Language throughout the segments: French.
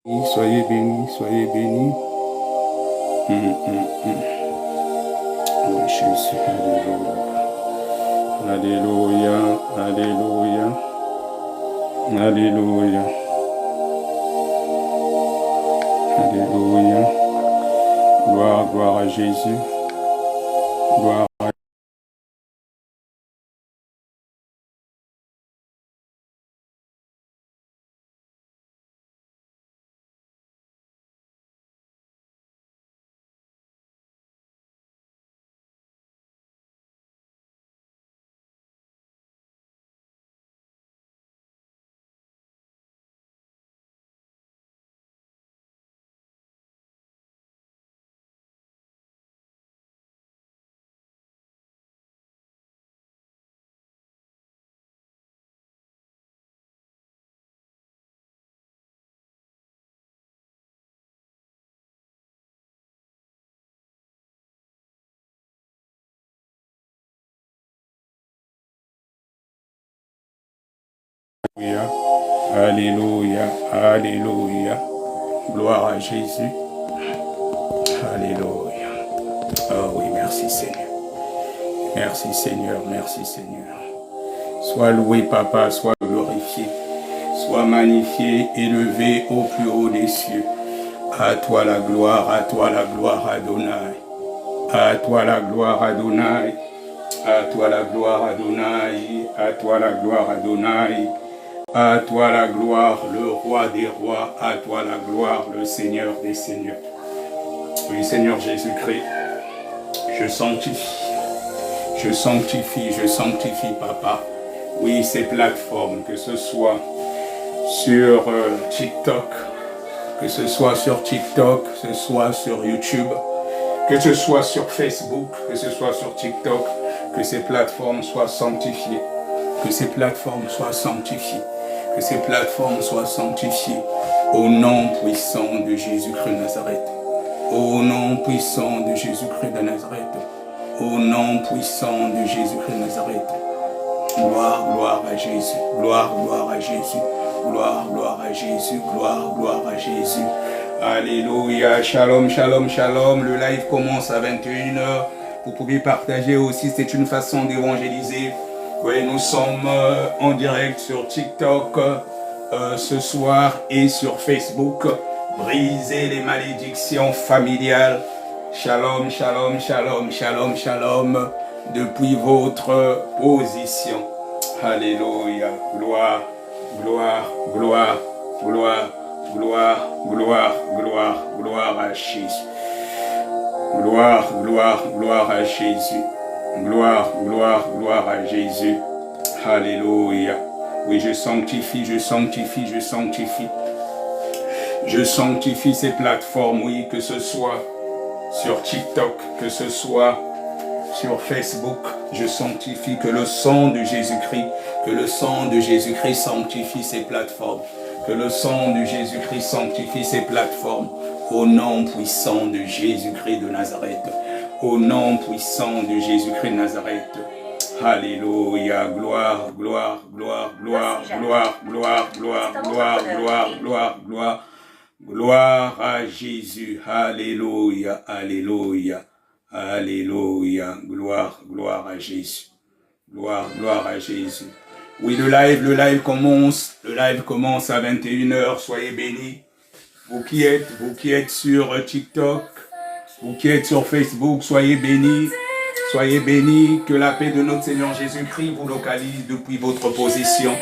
Soyez bénis, soyez bénis. Oh Jésus, alléluia. Alléluia, alléluia, alléluia, alléluia. Gloire, gloire à Jésus. Gloire à Alléluia, alléluia, alléluia. Gloire à Jésus. Alléluia. Oh oui, merci Seigneur. Merci Seigneur, merci Seigneur. Sois loué, Papa, sois glorifié, sois magnifié, élevé au plus haut des cieux. À toi la gloire, Adonai. À toi la gloire, Adonai. À toi la gloire, Adonai. À toi la gloire, Adonai. À toi la gloire, le roi des rois. À toi la gloire, le Seigneur des seigneurs. Oui, Seigneur Jésus-Christ, je sanctifie. Je sanctifie, Papa. Oui, ces plateformes, que ce soit sur TikTok, que ce soit sur YouTube, que ce soit sur Facebook, que ce soit sur TikTok, que ces plateformes soient sanctifiées, que ces plateformes soient sanctifiées, que ces plateformes soient sanctifiées au nom puissant de Jésus-Christ de Nazareth, au nom puissant de Jésus-Christ de Nazareth, au nom puissant de Jésus-Christ de Nazareth. Gloire, gloire à Jésus, gloire, gloire à Jésus, gloire, gloire à Jésus, gloire, gloire à Jésus. Alléluia, shalom, shalom, shalom. Le live commence à 21h. Vous pouvez partager aussi, c'est une façon d'évangéliser. Oui, nous sommes en direct sur TikTok ce soir et sur Facebook. Brisez les malédictions familiales. Shalom, shalom, shalom, shalom, shalom. Depuis votre position. Alléluia. Gloire, gloire, gloire, gloire, gloire, gloire, gloire, gloire à Jésus. Gloire, gloire, gloire à Jésus. Gloire, gloire, gloire à Jésus. Alléluia. Oui, je sanctifie, je sanctifie, je sanctifie. Je sanctifie ces plateformes, oui, que ce soit sur TikTok, que ce soit sur Facebook, je sanctifie que le sang de Jésus-Christ sanctifie ces plateformes, que le sang de Jésus-Christ sanctifie ces plateformes, au nom puissant de Jésus-Christ de Nazareth, au nom puissant de Jésus-Christ de Nazareth. Alléluia, gloire, gloire, gloire, gloire, gloire, gloire, gloire, gloire, gloire, gloire, gloire, gloire à Jésus. Alléluia, alléluia. Alléluia, gloire, gloire à Jésus. Gloire, gloire à Jésus. Oui, le live commence à 21h, soyez bénis. Vous qui êtes sur TikTok, vous qui êtes sur Facebook, soyez bénis. Soyez bénis, que la paix de notre Seigneur Jésus-Christ vous localise depuis votre position.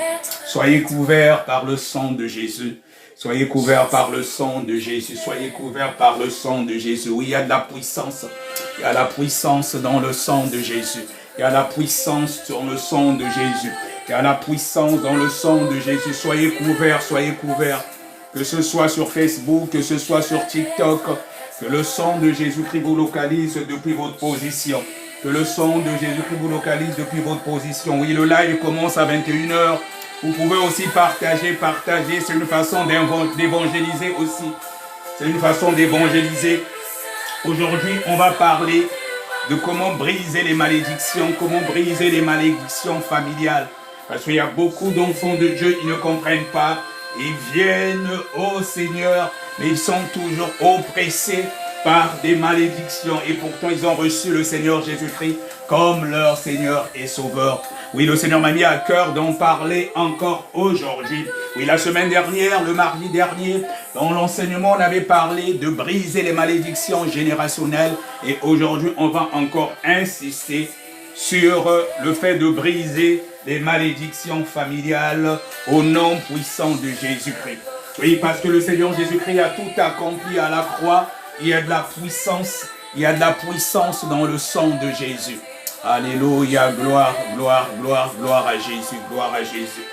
Soyez couverts par le sang de Jésus. Soyez couverts par le sang de Jésus. Soyez couverts par le sang de Jésus. Oui, il y a de la puissance. Il y a la puissance dans le sang de Jésus. Il y a la puissance sur le sang de Jésus. Il y a la puissance dans le sang de Jésus. Soyez couverts, soyez couverts. Que ce soit sur Facebook, que ce soit sur TikTok, que le sang de Jésus-Christ vous localise depuis votre position. Que le sang de Jésus-Christ vous localise depuis votre position. Oui, le live commence à 21h. Vous pouvez aussi partager. C'est une façon d'évangéliser aussi. C'est une façon d'évangéliser. Aujourd'hui, on va parler de comment briser les malédictions, familiales. Parce qu'il y a beaucoup d'enfants de Dieu, ils ne comprennent pas. Ils viennent au Seigneur, mais ils sont toujours oppressés par des malédictions. Et pourtant, ils ont reçu le Seigneur Jésus-Christ comme leur Seigneur et Sauveur. Oui, le Seigneur m'a mis à cœur d'en parler encore aujourd'hui. Oui, la semaine dernière, le mardi dernier, dans l'enseignement, on avait parlé de briser les malédictions générationnelles. Et aujourd'hui, on va encore insister sur le fait de briser les malédictions familiales au nom puissant de Jésus-Christ. Oui, parce que le Seigneur Jésus-Christ a tout accompli à la croix. Il y a de la puissance, il y a de la puissance dans le sang de Jésus. Alléluia, gloire, gloire, gloire, gloire à Jésus, gloire à Jésus,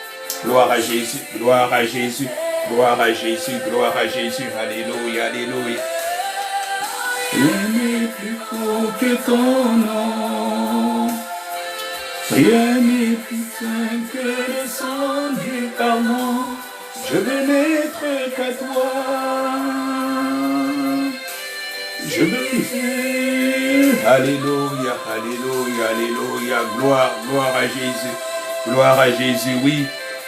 gloire à Jésus, gloire à Jésus, gloire à Jésus, gloire à Jésus, alléluia, alléluia. Rien n'est plus fort que ton nom, rien n'est plus saint que le sang du pardon, je veux n'être qu'à toi. Je veux. Alléluia, alléluia, alléluia. Gloire, gloire à Jésus. Gloire à Jésus. Oui,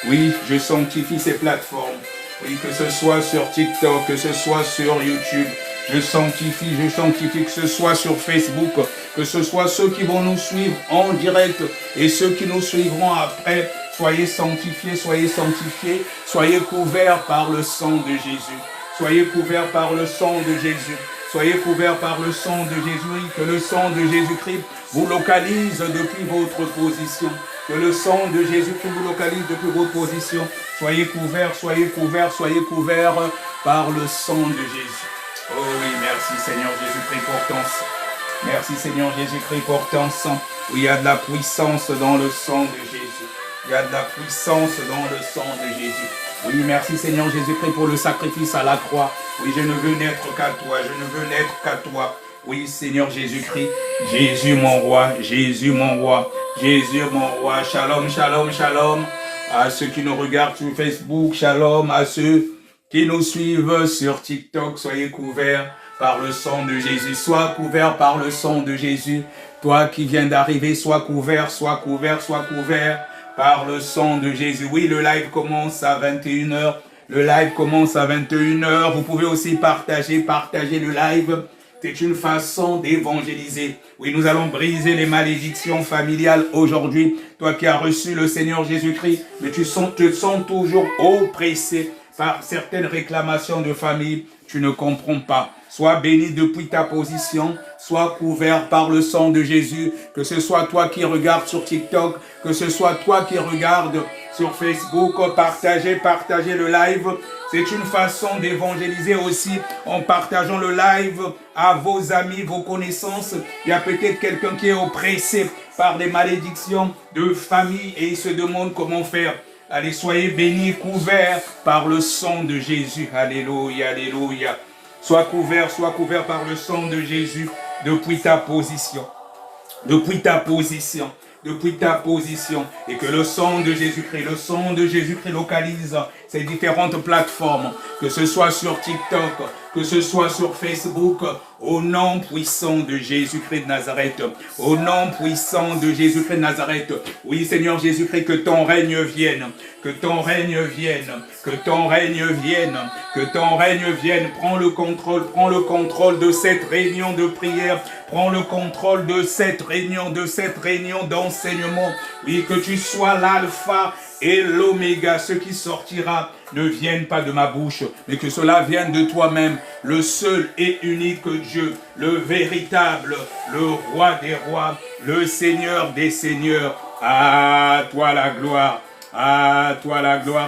oui, je sanctifie ces plateformes. Oui, que ce soit sur TikTok, que ce soit sur YouTube. Je sanctifie, que ce soit sur Facebook, que ce soit ceux qui vont nous suivre en direct et ceux qui nous suivront après. Soyez sanctifiés, soyez couverts par le sang de Jésus. Soyez couverts par le sang de Jésus. Soyez couverts par le sang de Jésus, que le sang de Jésus-Christ vous localise depuis votre position. Que le sang de Jésus-Christ vous localise depuis votre position. Soyez couverts par le sang de Jésus. Oh oui, merci Seigneur Jésus-Christ pour ton sang. Merci Seigneur Jésus-Christ pour ton sang. Oui, il y a de la puissance dans le sang de Jésus. Il y a de la puissance dans le sang de Jésus. Oui, merci Seigneur Jésus-Christ pour le sacrifice à la croix. Oui, je ne veux n'être qu'à toi, je ne veux n'être qu'à toi. Oui, Seigneur Jésus-Christ, Jésus mon roi, Jésus mon roi, Jésus mon roi. Shalom, shalom, shalom à ceux qui nous regardent sur Facebook, shalom à ceux qui nous suivent sur TikTok. Soyez couverts par le sang de Jésus, sois couvert par le sang de Jésus. Toi qui viens d'arriver, sois couvert par le sang de Jésus. Oui, le live commence à 21h. Le live commence à 21h. Vous pouvez aussi partager le live. C'est une façon d'évangéliser. Oui, nous allons briser les malédictions familiales aujourd'hui. Toi qui as reçu le Seigneur Jésus-Christ, mais tu te sens toujours oppressé par certaines réclamations de famille. Tu ne comprends pas. Sois béni depuis ta position, sois couvert par le sang de Jésus, que ce soit toi qui regardes sur TikTok, que ce soit toi qui regardes sur Facebook, partagez le live. C'est une façon d'évangéliser aussi en partageant le live à vos amis, vos connaissances. Il y a peut-être quelqu'un qui est oppressé par des malédictions de famille et il se demande comment faire. Allez, soyez bénis, couverts par le sang de Jésus. Alléluia, alléluia. Sois couvert par le sang de Jésus depuis ta position. Et que le sang de Jésus-Christ localise ces différentes plateformes, que ce soit sur TikTok, que ce soit sur Facebook, au nom puissant de Jésus-Christ de Nazareth. Au nom puissant de Jésus-Christ de Nazareth. Oui, Seigneur Jésus-Christ, que ton règne vienne. Que ton règne vienne. Que ton règne vienne. Que ton règne vienne. Prends le contrôle de cette réunion de prière. Prends le contrôle de cette réunion d'enseignement. Oui, que tu sois l'alpha et l'oméga. Ce qui sortira ne vienne pas de ma bouche, mais que cela vienne de toi-même, le seul et unique Dieu, le véritable, le roi des rois, le Seigneur des seigneurs. À toi la gloire,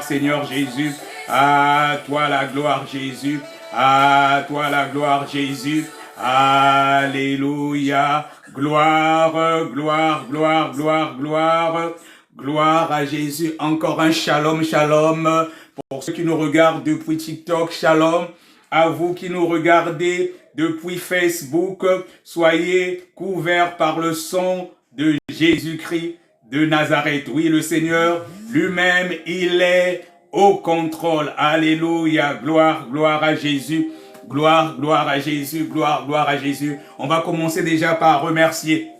Seigneur Jésus. À toi la gloire, Jésus. À toi la gloire, Jésus. Alléluia. Gloire, gloire, gloire, gloire, gloire. Gloire à Jésus. Encore un shalom, shalom. Pour ceux qui nous regardent depuis TikTok, shalom. À vous qui nous regardez depuis Facebook, soyez couverts par le sang de Jésus-Christ de Nazareth. Oui, le Seigneur lui-même, il est au contrôle. Alléluia. Gloire, gloire à Jésus. Gloire, gloire à Jésus. Gloire, gloire à Jésus. On va commencer déjà par remercier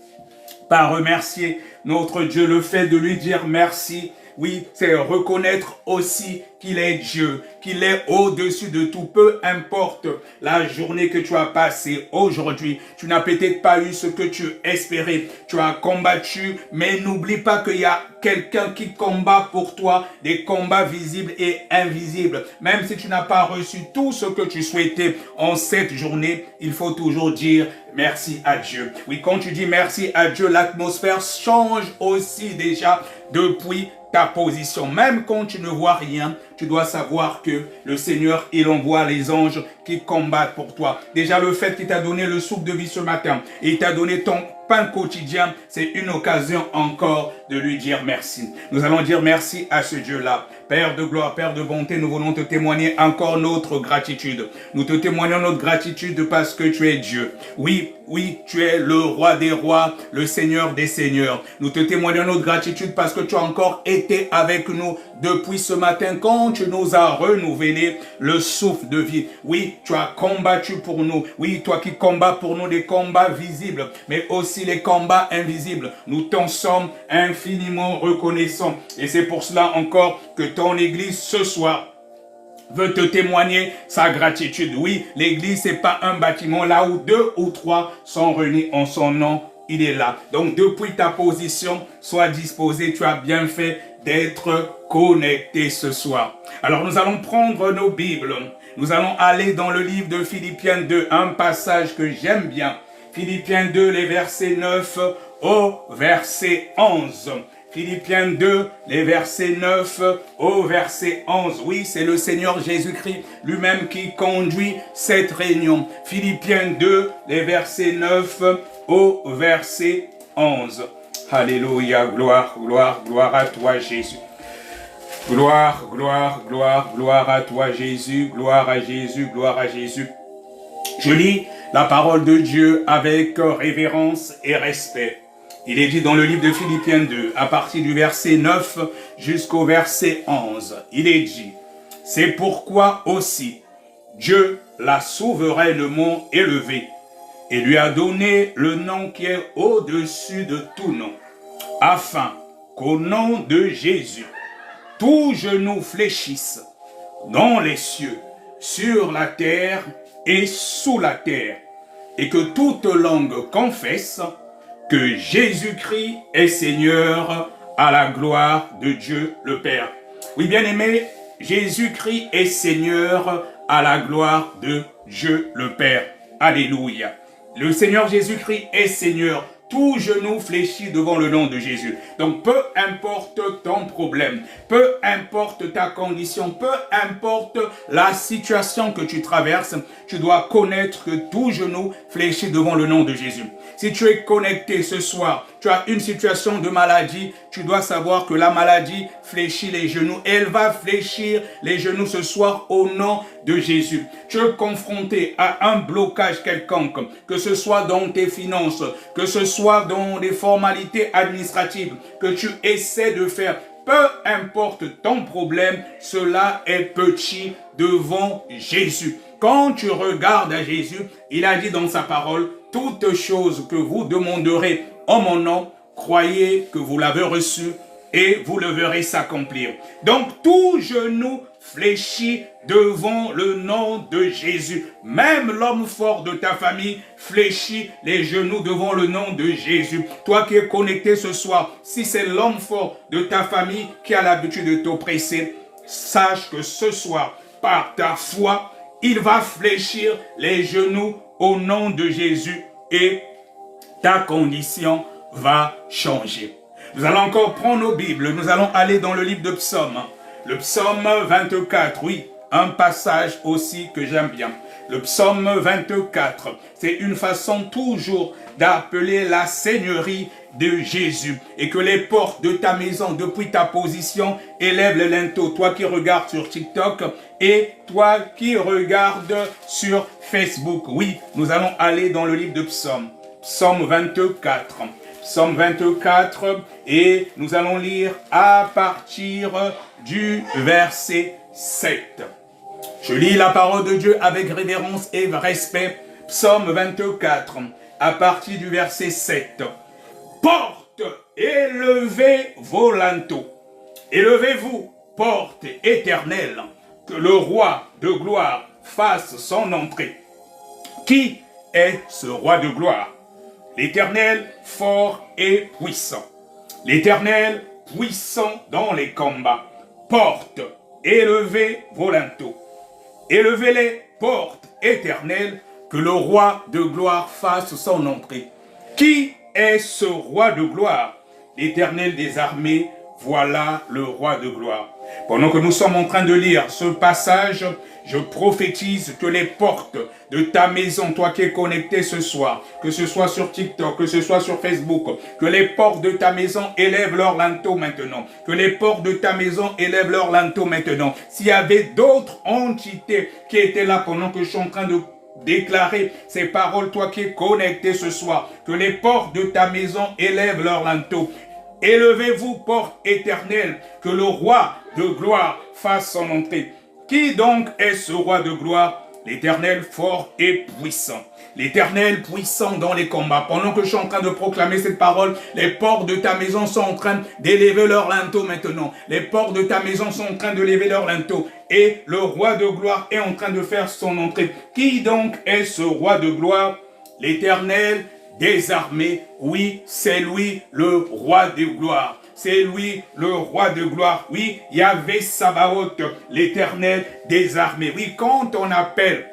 notre Dieu, le fait de lui dire merci. Oui, c'est reconnaître aussi qu'il est Dieu, qu'il est au-dessus de tout. Peu importe la journée que tu as passée aujourd'hui, tu n'as peut-être pas eu ce que tu espérais. Tu as combattu, mais n'oublie pas qu'il y a quelqu'un qui combat pour toi, des combats visibles et invisibles. Même si tu n'as pas reçu tout ce que tu souhaitais en cette journée, il faut toujours dire merci à Dieu. Oui, quand tu dis merci à Dieu, l'atmosphère change aussi déjà depuis ta position. Même quand tu ne vois rien, tu dois savoir que le Seigneur, il envoie les anges qui combattent pour toi. Déjà, le fait qu'il t'a donné le souffle de vie ce matin, et il t'a donné ton pain quotidien, c'est une occasion encore de lui dire merci. Nous allons dire merci à ce Dieu-là. Père de gloire, Père de bonté, nous voulons te témoigner encore notre gratitude. Nous te témoignons notre gratitude parce que tu es Dieu. Oui, oui, tu es le roi des rois, le Seigneur des seigneurs. Nous te témoignons notre gratitude parce que tu as encore été avec nous depuis ce matin quand tu nous as renouvelé le souffle de vie. Oui, tu as combattu pour nous. Oui, toi qui combats pour nous des combats visibles, mais aussi les combats invisibles. Nous t'en sommes infiniment reconnaissants. Et c'est pour cela encore que ton Église ce soir veut te témoigner sa gratitude. Oui, l'Église, c'est pas un bâtiment là où 2 ou 3 sont réunis en son nom. Il est là. Donc, depuis ta position, sois disposé. Tu as bien fait d'être connecté ce soir. Alors, nous allons prendre nos Bibles. Nous allons aller dans le livre de Philippiens 2, un passage que j'aime bien. Philippiens 2, les versets 9 au verset 11. Philippiens 2, les versets 9 au verset 11. Oui, c'est le Seigneur Jésus-Christ lui-même qui conduit cette réunion. Philippiens 2, les versets 9 au verset 11. Alléluia, gloire, gloire, gloire à toi Jésus. Gloire, gloire, gloire, gloire à toi Jésus, gloire à Jésus, gloire à Jésus. Je lis la parole de Dieu avec révérence et respect. Il est dit dans le livre de Philippiens 2, à partir du verset 9 jusqu'au verset 11, il est dit, « C'est pourquoi aussi Dieu l'a souverainement élevé et lui a donné le nom qui est au-dessus de tout nom, afin qu'au nom de Jésus, tout genou fléchisse dans les cieux, sur la terre et sous la terre, et que toute langue confesse que Jésus-Christ est Seigneur à la gloire de Dieu le Père. » Oui, bien aimé, Jésus-Christ est Seigneur à la gloire de Dieu le Père. Alléluia. Le Seigneur Jésus-Christ est Seigneur. Tout genou fléchit devant le nom de Jésus. Donc, peu importe ton problème, peu importe ta condition, peu importe la situation que tu traverses, tu dois connaître que tout genou fléchit devant le nom de Jésus. Si tu es connecté ce soir, tu as une situation de maladie, tu dois savoir que la maladie fléchit les genoux. Elle va fléchir les genoux ce soir au nom de Jésus. Tu es confronté à un blocage quelconque, que ce soit dans tes finances, que ce soit dans des formalités administratives que tu essaies de faire. Peu importe ton problème, cela est petit devant Jésus. Quand tu regardes à Jésus, il a dit dans sa parole, « Toutes choses que vous demanderez en mon nom, croyez que vous l'avez reçu et vous le verrez s'accomplir. » Donc, tout genou fléchit devant le nom de Jésus. Même l'homme fort de ta famille fléchit les genoux devant le nom de Jésus. Toi qui es connecté ce soir, si c'est l'homme fort de ta famille qui a l'habitude de t'oppresser, sache que ce soir, par ta foi, il va fléchir les genoux au nom de Jésus et ta condition va changer. Nous allons encore prendre nos Bibles. Nous allons aller dans le livre de Psaume. Le psaume 24, oui, un passage aussi que j'aime bien. Le psaume 24, c'est une façon toujours d'appeler la Seigneurie de Jésus. Et que les portes de ta maison, depuis ta position, élèvent le linteau. Toi qui regardes sur TikTok et toi qui regardes sur Facebook. Oui, nous allons aller dans le livre de Psaume. Psaume 24. Psaume 24 et nous allons lire à partir du verset 7. Je lis la parole de Dieu avec révérence et respect. Psaume 24 à partir du verset 7. Porte, élevez vos linteaux Élevez-vous, porte éternelle, que le roi de gloire fasse son entrée. Qui est ce roi de gloire? L'Éternel fort et puissant. L'Éternel puissant dans les combats. Porte, élevez vos linteaux. Élevez les portes éternelles, que le roi de gloire fasse son entrée. Qui est ce roi de gloire? L'Éternel des armées, voilà le roi de gloire. Pendant que nous sommes en train de lire ce passage, je prophétise que les portes de ta maison, toi qui es connecté ce soir, que ce soit sur TikTok, que ce soit sur Facebook, que les portes de ta maison élèvent leur linteau maintenant. Que les portes de ta maison élèvent leur linteau maintenant. S'il y avait d'autres entités qui étaient là pendant que je suis en train de déclarer ces paroles, toi qui es connecté ce soir, que les portes de ta maison élèvent leur linteau. Élevez-vous, porte éternelle, que le roi de gloire fasse son entrée. Qui donc est ce roi de gloire? L'Éternel fort et puissant. L'Éternel puissant dans les combats. Pendant que je suis en train de proclamer cette parole, les portes de ta maison sont en train d'élever leur linteau maintenant. Les portes de ta maison sont en train de lever leur linteau. Et le roi de gloire est en train de faire son entrée. Qui donc est ce roi de gloire? L'Éternel des armées, oui, c'est lui le roi de gloire. C'est lui le roi de gloire. Oui, Yahvé Sabaoth, l'Éternel des armées. Oui, quand on appelle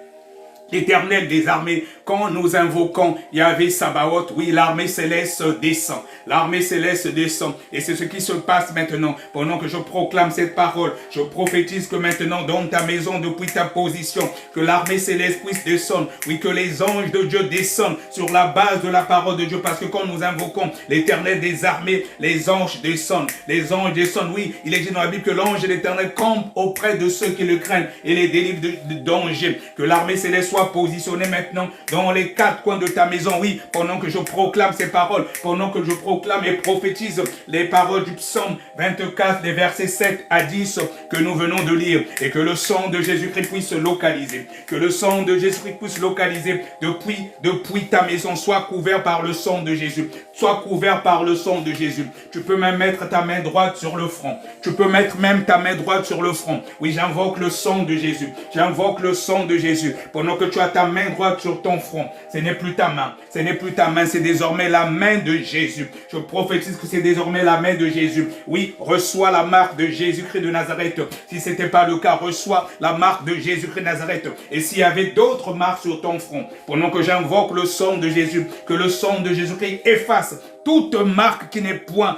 l'Éternel des armées, quand nous invoquons Yahvé Sabaoth, oui, l'armée céleste descend. L'armée céleste descend. Et c'est ce qui se passe maintenant. Pendant que je proclame cette parole, je prophétise que maintenant, dans ta maison, depuis ta position, que l'armée céleste puisse descendre. Oui, que les anges de Dieu descendent sur la base de la parole de Dieu. Parce que quand nous invoquons l'Éternel des armées, les anges descendent. Les anges descendent. Oui, il est dit dans la Bible que l'ange de l'Éternel campe auprès de ceux qui le craignent et les délivre de danger. Que l'armée céleste soit positionnée maintenant dans les quatre coins de ta maison. Oui, pendant que je proclame ces paroles, pendant que je proclame et prophétise les paroles du psaume 24, les versets 7 à 10 que nous venons de lire, et que le sang de Jésus-Christ puisse se localiser, que le sang de Jésus-Christ puisse se localiser depuis ta maison, soit couvert par le sang de Jésus, soit couvert par le sang de Jésus. Tu peux même mettre ta main droite sur le front, tu peux mettre même ta main droite sur le front. Oui, j'invoque le sang de Jésus, j'invoque le sang de Jésus, pendant que tu as ta main droite sur ton front. Ce n'est plus ta main, ce n'est plus ta main, c'est désormais la main de Jésus. Je prophétise que c'est désormais la main de Jésus. Oui, reçois la marque de Jésus-Christ de Nazareth. Si ce n'était pas le cas, reçois la marque de Jésus-Christ de Nazareth. Et s'il y avait d'autres marques sur ton front, pendant que j'invoque le sang de Jésus, que le sang de Jésus-Christ efface toute marque qui n'est point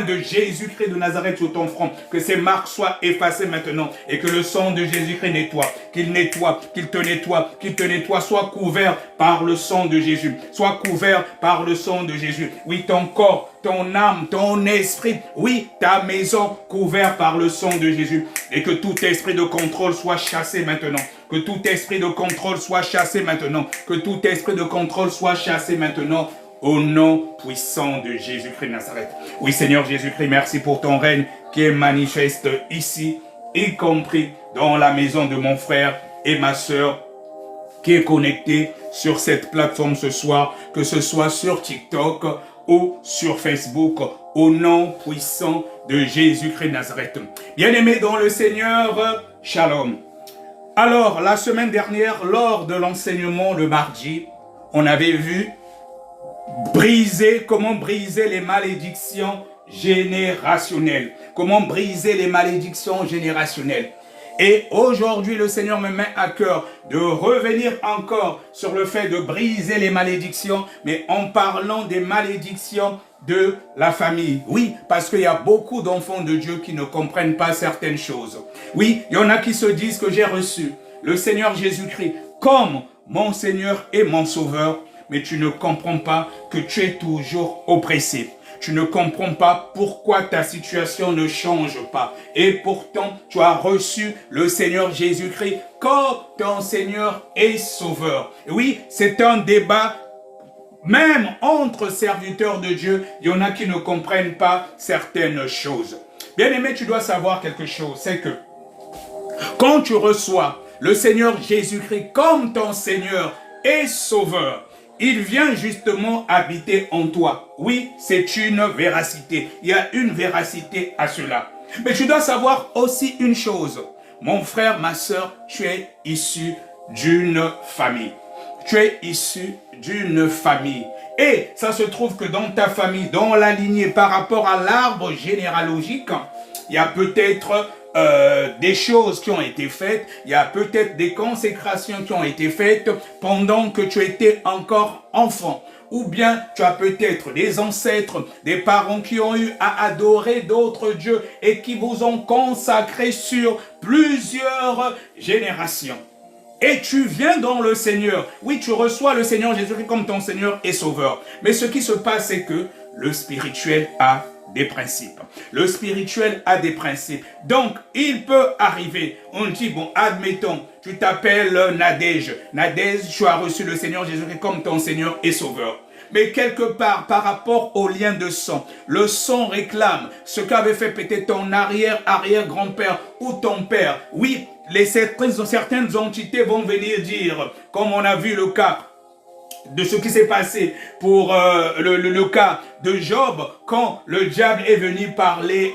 de Jésus-Christ de Nazareth sur ton front, que ces marques soient effacées maintenant, et que le sang de Jésus-Christ nettoie, qu'il te nettoie, soit couvert par le sang de Jésus, soit couvert par le sang de Jésus. Oui, ton corps, ton âme, ton esprit, oui, ta maison, couvert par le sang de Jésus, et que tout esprit de contrôle soit chassé maintenant. Que tout esprit de contrôle soit chassé maintenant. Que tout esprit de contrôle soit chassé maintenant. Au nom puissant de Jésus-Christ de Nazareth. Oui, Seigneur Jésus-Christ, merci pour ton règne qui est manifeste ici, y compris dans la maison de mon frère et ma sœur qui est connectée sur cette plateforme ce soir, que ce soit sur TikTok ou sur Facebook, au nom puissant de Jésus-Christ de Nazareth. Bien-aimés dans le Seigneur, Shalom. Alors, la semaine dernière, lors de l'enseignement le mardi, on avait vu comment briser les malédictions générationnelles. Comment briser les malédictions générationnelles. Et aujourd'hui, le Seigneur me met à cœur de revenir encore sur le fait de briser les malédictions, mais en parlant des malédictions de la famille. Oui, parce qu'il y a beaucoup d'enfants de Dieu qui ne comprennent pas certaines choses. Oui, il y en a qui se disent que j'ai reçu le Seigneur Jésus-Christ comme mon Seigneur et mon Sauveur, mais tu ne comprends pas que tu es toujours oppressé. Tu ne comprends pas pourquoi ta situation ne change pas. Et pourtant, tu as reçu le Seigneur Jésus-Christ comme ton Seigneur et Sauveur. Oui, c'est un débat. Même entre serviteurs de Dieu, il y en a qui ne comprennent pas certaines choses. Bien-aimé, tu dois savoir quelque chose, c'est que quand tu reçois le Seigneur Jésus-Christ comme ton Seigneur et Sauveur, il vient justement habiter en toi. Oui, c'est une véracité. Il y a une véracité à cela. Mais tu dois savoir aussi une chose. Mon frère, ma soeur, tu es issu d'une famille. Tu es issu d'une famille. Et ça se trouve que dans ta famille, dans la lignée, par rapport à l'arbre généalogique, il y a peut-être des choses qui ont été faites, il y a peut-être des consécrations qui ont été faites pendant que tu étais encore enfant. Ou bien tu as peut-être des ancêtres, des parents qui ont eu à adorer d'autres dieux et qui vous ont consacré sur plusieurs générations. Et tu viens dans le Seigneur. Oui, tu reçois le Seigneur Jésus-Christ comme ton Seigneur et Sauveur. Mais ce qui se passe, c'est que le spirituel a des principes. Le spirituel a des principes. Donc, il peut arriver, on dit, bon, admettons, tu t'appelles Nadège. Nadège, tu as reçu le Seigneur Jésus-Christ comme ton Seigneur et Sauveur. Mais quelque part, par rapport au lien de sang, le sang réclame ce qu'avait fait peut-être ton arrière-arrière-grand-père ou ton père. Oui, certaines entités vont venir dire, comme on a vu le cas de ce qui s'est passé pour le cas de Job, quand le diable est venu parler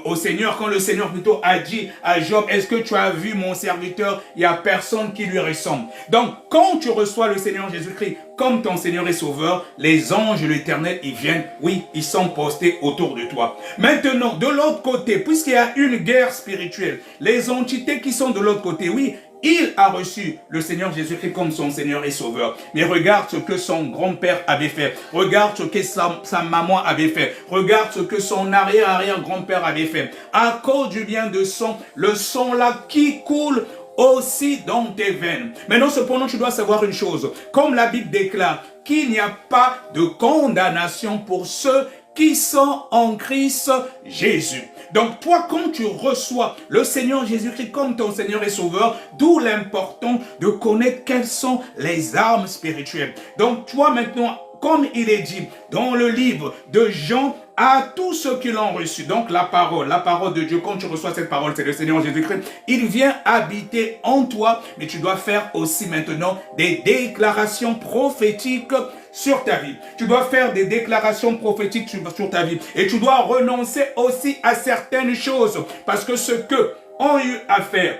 au Seigneur, quand le Seigneur plutôt a dit à Job, est-ce que tu as vu mon serviteur? Il n'y a personne qui lui ressemble. Donc, quand tu reçois le Seigneur Jésus-Christ comme ton Seigneur et Sauveur, les anges de l'Éternel, ils viennent, oui, ils sont postés autour de toi. Maintenant, de l'autre côté, puisqu'il y a une guerre spirituelle, les entités qui sont de l'autre côté, oui, il a reçu le Seigneur Jésus-Christ comme son Seigneur et Sauveur. Mais regarde ce que son grand-père avait fait. Regarde ce que sa maman avait fait. Regarde ce que son arrière-arrière-grand-père avait fait. À cause du lien de sang, le sang là qui coule aussi dans tes veines. Maintenant, cependant, tu dois savoir une chose. Comme la Bible déclare qu'il n'y a pas de condamnation pour ceux qui sont en Christ Jésus. Donc toi, quand tu reçois le Seigneur Jésus-Christ comme ton Seigneur et Sauveur, d'où l'important de connaître quelles sont les armes spirituelles. Donc toi maintenant, comme il est dit dans le livre de Jean, à tous ceux qui l'ont reçu, donc la parole de Dieu, quand tu reçois cette parole, c'est le Seigneur Jésus-Christ, il vient habiter en toi, mais tu dois faire aussi maintenant des déclarations prophétiques sur ta vie. Tu dois faire des déclarations prophétiques sur ta vie. Et tu dois renoncer aussi à certaines choses. Parce que ce que ont eu à faire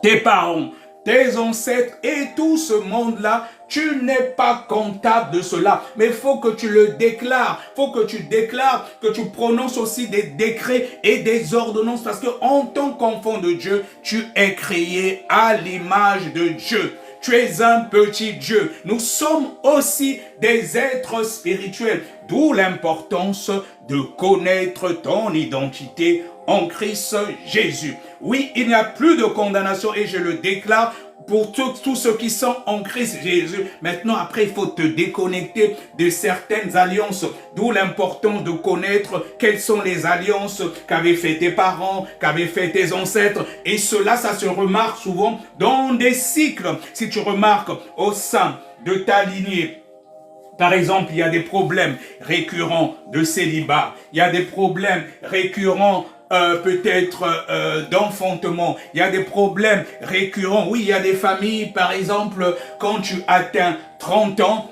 tes parents, tes ancêtres et tout ce monde-là, tu n'es pas comptable de cela. Mais il faut que tu le déclares. Il faut que tu déclares, que tu prononces aussi des décrets et des ordonnances. Parce que en tant qu'enfant de Dieu, tu es créé à l'image de Dieu. Tu es un petit Dieu. Nous sommes aussi des êtres spirituels. D'où l'importance de connaître ton identité en Christ Jésus. Oui, il n'y a plus de condamnation et je le déclare pour tous ceux qui sont en Christ Jésus. Maintenant, après, il faut te déconnecter de certaines alliances. D'où l'importance de connaître quelles sont les alliances qu'avaient fait tes parents, qu'avaient fait tes ancêtres. Et cela, ça se remarque souvent dans des cycles. Si tu remarques au sein de ta lignée, par exemple, il y a des problèmes récurrents de célibat. Il y a des problèmes récurrents peut-être d'enfantement. Il y a des problèmes récurrents. Oui, il y a des familles, par exemple, quand tu atteins 30 ans,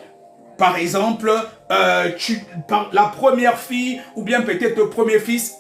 par exemple, la première fille ou bien peut-être le premier fils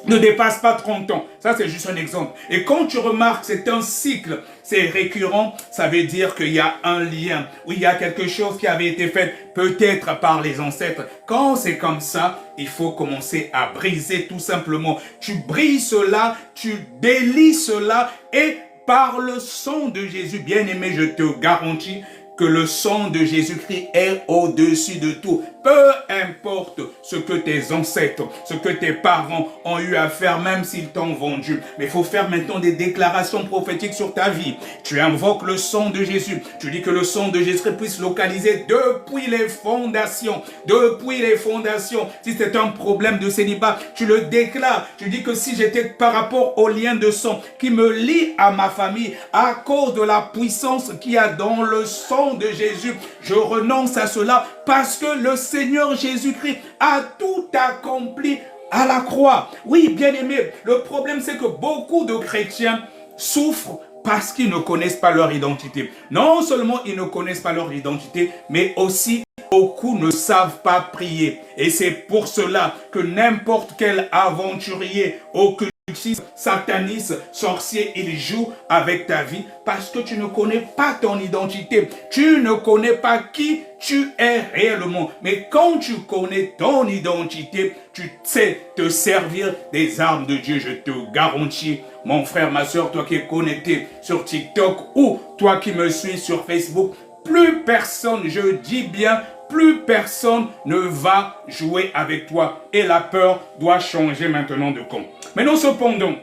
ne dépasse pas 30 ans. Ça, c'est juste un exemple. Et quand tu remarques, c'est un cycle, c'est récurrent, ça veut dire qu'il y a un lien, où il y a quelque chose qui avait été fait peut-être par les ancêtres. Quand c'est comme ça, il faut commencer à briser tout simplement. Tu brises cela, tu délies cela et par le sang de Jésus, bien-aimé, je te garantis que le sang de Jésus-Christ est au-dessus de tout. Peu importe ce que tes ancêtres, ce que tes parents ont eu à faire, même s'ils t'ont vendu. Mais il faut faire maintenant des déclarations prophétiques sur ta vie. Tu invoques le sang de Jésus. Tu dis que le sang de Jésus puisse localiser depuis les fondations. Depuis les fondations. Si c'est un problème de célibat, tu le déclares. Tu dis que si j'étais par rapport au lien de sang qui me lie à ma famille, à cause de la puissance qu'il y a dans le sang de Jésus, je renonce à cela parce que le Seigneur Jésus-Christ a tout accompli à la croix. Oui, bien-aimé, le problème c'est que beaucoup de chrétiens souffrent parce qu'ils ne connaissent pas leur identité. Non seulement ils ne connaissent pas leur identité, mais aussi beaucoup ne savent pas prier. Et c'est pour cela que n'importe quel aventurier occultiste, sataniste, sorcier, il joue avec ta vie parce que tu ne connais pas ton identité. Tu ne connais pas qui tu es réellement. Mais quand tu connais ton identité, tu sais te servir des armes de Dieu. Je te garantis, mon frère, ma soeur, toi qui es connecté sur TikTok ou toi qui me suis sur Facebook, plus personne, je dis bien, plus personne ne va jouer avec toi. Et la peur doit changer maintenant de camp. Mais non, cependant,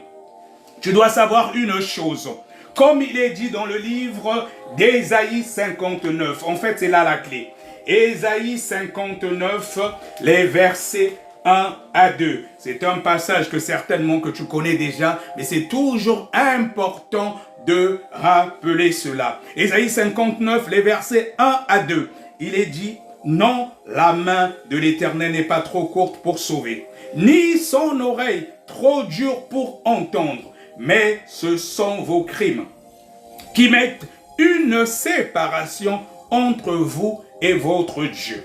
tu dois savoir une chose. Comme il est dit dans le livre d'Ésaïe 59, en fait, c'est là la clé. Ésaïe 59, les versets 1 à 2. C'est un passage que certainement que tu connais déjà, mais c'est toujours important de rappeler cela. Ésaïe 59, les versets 1 à 2. Il est dit, non, la main de l'Éternel n'est pas trop courte pour sauver, ni son oreille trop dure pour entendre, mais ce sont vos crimes qui mettent une séparation entre vous et votre Dieu.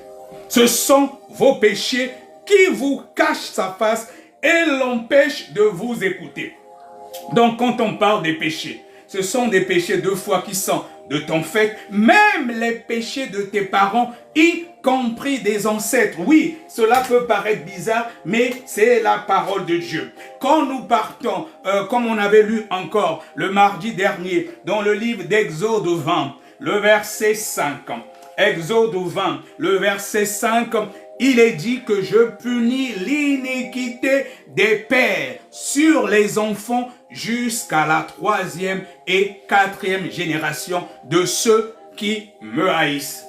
Ce sont vos péchés qui vous cachent sa face et l'empêchent de vous écouter. Donc quand on parle des péchés, ce sont des péchés de foi qui sont de ton fait, même les péchés de tes parents, y compris des ancêtres. Oui, cela peut paraître bizarre, mais c'est la parole de Dieu. Quand nous partons, comme on avait lu encore le mardi dernier, dans le livre d'Exode 20, le verset 5, Exode 20, le verset 5, il est dit que je punis l'iniquité des pères sur les enfants jusqu'à la 3e et 4e génération de ceux qui me haïssent.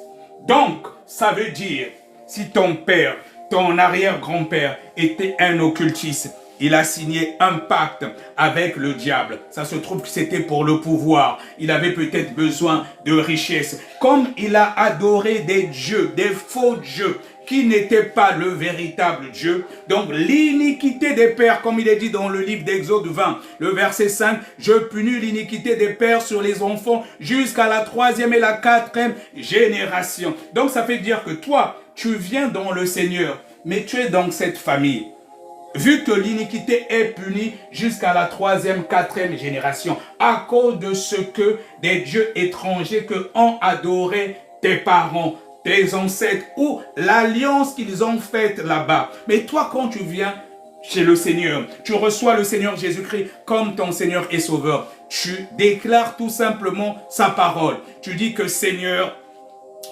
Donc, ça veut dire, si ton père, ton arrière-grand-père était un occultiste, il a signé un pacte avec le diable. Ça se trouve que c'était pour le pouvoir. Il avait peut-être besoin de richesse. Comme il a adoré des dieux, des faux dieux, qui n'était pas le véritable Dieu. Donc l'iniquité des pères, comme il est dit dans le livre d'Exode 20, le verset 5, je punis l'iniquité des pères sur les enfants jusqu'à la 3e et la 4e génération. Donc ça fait dire que toi, tu viens dans le Seigneur, mais tu es dans cette famille. Vu que l'iniquité est punie jusqu'à la 3e, 4e génération, à cause de ce que des dieux étrangers que ont adoré tes parents, tes ancêtres ou l'alliance qu'ils ont faite là-bas. Mais toi, quand tu viens chez le Seigneur, tu reçois le Seigneur Jésus-Christ comme ton Seigneur et Sauveur. Tu déclares tout simplement sa parole. Tu dis que Seigneur,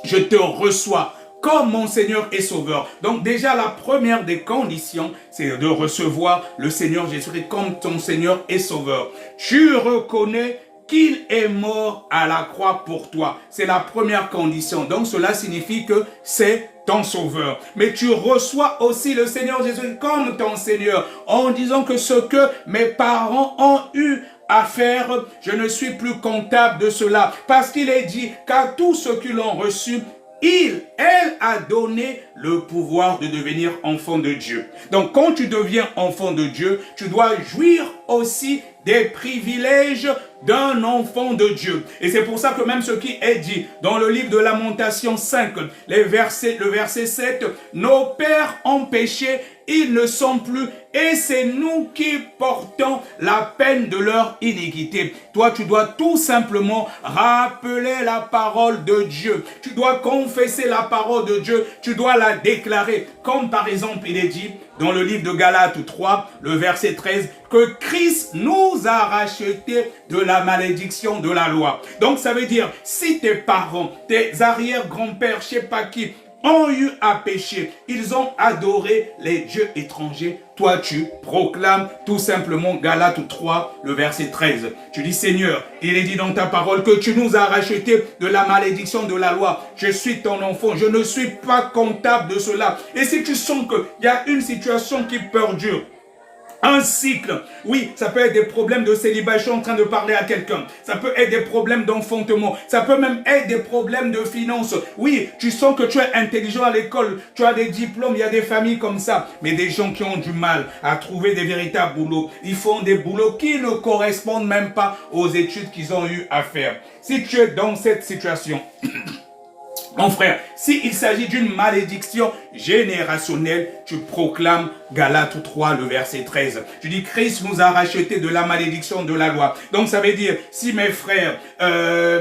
je te reçois comme mon Seigneur et Sauveur. Donc déjà, la première des conditions, c'est de recevoir le Seigneur Jésus-Christ comme ton Seigneur et Sauveur. Tu reconnais qu'il est mort à la croix pour toi. C'est la première condition. Donc cela signifie que c'est ton sauveur. Mais tu reçois aussi le Seigneur Jésus comme ton Seigneur en disant que ce que mes parents ont eu à faire, je ne suis plus comptable de cela. Parce qu'il est dit qu'à tous ceux qui l'ont reçu, elle a donné le pouvoir de devenir enfant de Dieu. Donc quand tu deviens enfant de Dieu, tu dois jouir aussi des privilèges d'un enfant de Dieu. Et c'est pour ça que même ce qui est dit dans le livre de Lamentation 5, le verset 7, nos pères ont péché, ils ne sont plus, et c'est nous qui portons la peine de leur iniquité. Toi, tu dois tout simplement rappeler la parole de Dieu. Tu dois confesser la parole de Dieu, tu dois la déclarer. Comme par exemple, il est dit dans le livre de Galates 3, le verset 13, que Christ nous a rachetés de la malédiction de la loi. Donc ça veut dire, si tes parents, tes arrière-grands-pères, je ne sais pas qui, ont eu à pécher, ils ont adoré les dieux étrangers, toi tu proclames tout simplement Galates 3, le verset 13. Tu dis Seigneur, il est dit dans ta parole que tu nous as rachetés de la malédiction de la loi. Je suis ton enfant, je ne suis pas comptable de cela. Et si tu sens qu'il y a une situation qui perdure, un cycle, oui, ça peut être des problèmes de célibat, je suis en train de parler à quelqu'un. Ça peut être des problèmes d'enfantement, ça peut même être des problèmes de finances. Oui, tu sens que tu es intelligent à l'école, tu as des diplômes, il y a des familles comme ça. Mais des gens qui ont du mal à trouver des véritables boulots, ils font des boulots qui ne correspondent même pas aux études qu'ils ont eu à faire. Si tu es dans cette situation, Mon frère, s'il s'agit d'une malédiction générationnelle, tu proclames Galates 3, le verset 13. Tu dis, Christ nous a rachetés de la malédiction de la loi. Donc ça veut dire, si mes frères,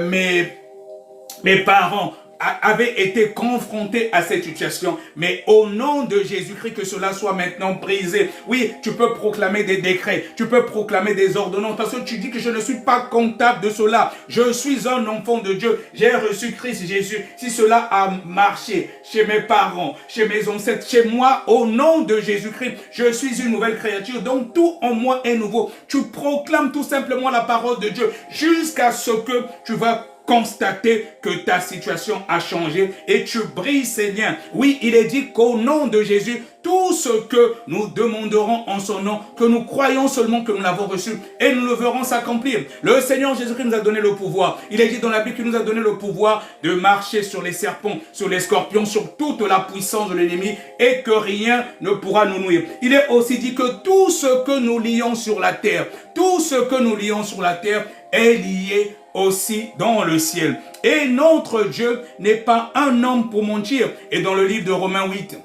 mes parents avaient été confrontés à cette situation, mais au nom de Jésus-Christ, que cela soit maintenant brisé. Oui, tu peux proclamer des décrets, tu peux proclamer des ordonnances, parce que tu dis que je ne suis pas comptable de cela. Je suis un enfant de Dieu, j'ai reçu Christ Jésus. Si cela a marché chez mes parents, chez mes ancêtres, chez moi, au nom de Jésus-Christ, je suis une nouvelle créature, donc tout en moi est nouveau. Tu proclames tout simplement la parole de Dieu, jusqu'à ce que tu vas constater que ta situation a changé et tu brises ces liens. Oui, il est dit qu'au nom de Jésus, tout ce que nous demanderons en son nom, que nous croyons seulement que nous l'avons reçu et nous le verrons s'accomplir. Le Seigneur Jésus-Christ nous a donné le pouvoir. Il est dit dans la Bible qu'il nous a donné le pouvoir de marcher sur les serpents, sur les scorpions, sur toute la puissance de l'ennemi et que rien ne pourra nous nuire. Il est aussi dit que tout ce que nous lions sur la terre, tout ce que nous lions sur la terre est lié aussi dans le ciel. Et notre Dieu n'est pas un homme pour mentir. Et dans le livre de Romains 8,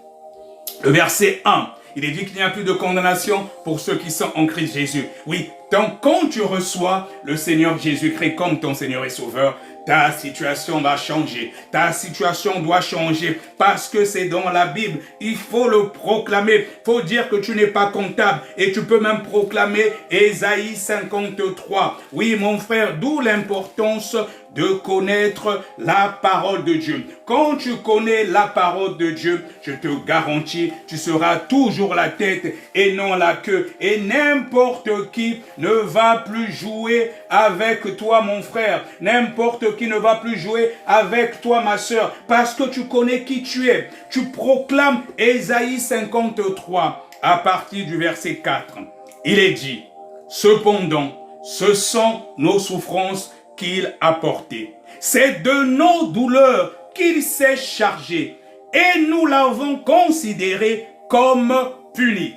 le verset 1, il est dit qu'il n'y a plus de condamnation pour ceux qui sont en Christ Jésus. Oui, donc quand tu reçois le Seigneur Jésus-Christ comme ton Seigneur et Sauveur, ta situation va changer. Ta situation doit changer parce que c'est dans la Bible. Il faut le proclamer. Il faut dire que tu n'es pas comptable. Et tu peux même proclamer Ésaïe 53. Oui, mon frère, d'où l'importance de connaître la parole de Dieu. Quand tu connais la parole de Dieu, je te garantis, tu seras toujours la tête et non la queue. Et n'importe qui ne va plus jouer avec toi, mon frère. N'importe qui ne va plus jouer avec toi, ma sœur, parce que tu connais qui tu es. Tu proclames Ésaïe 53 à partir du verset 4. Il est dit, cependant, ce sont nos souffrances qu'il a portées. C'est de nos douleurs qu'il s'est chargé et nous l'avons considéré comme puni,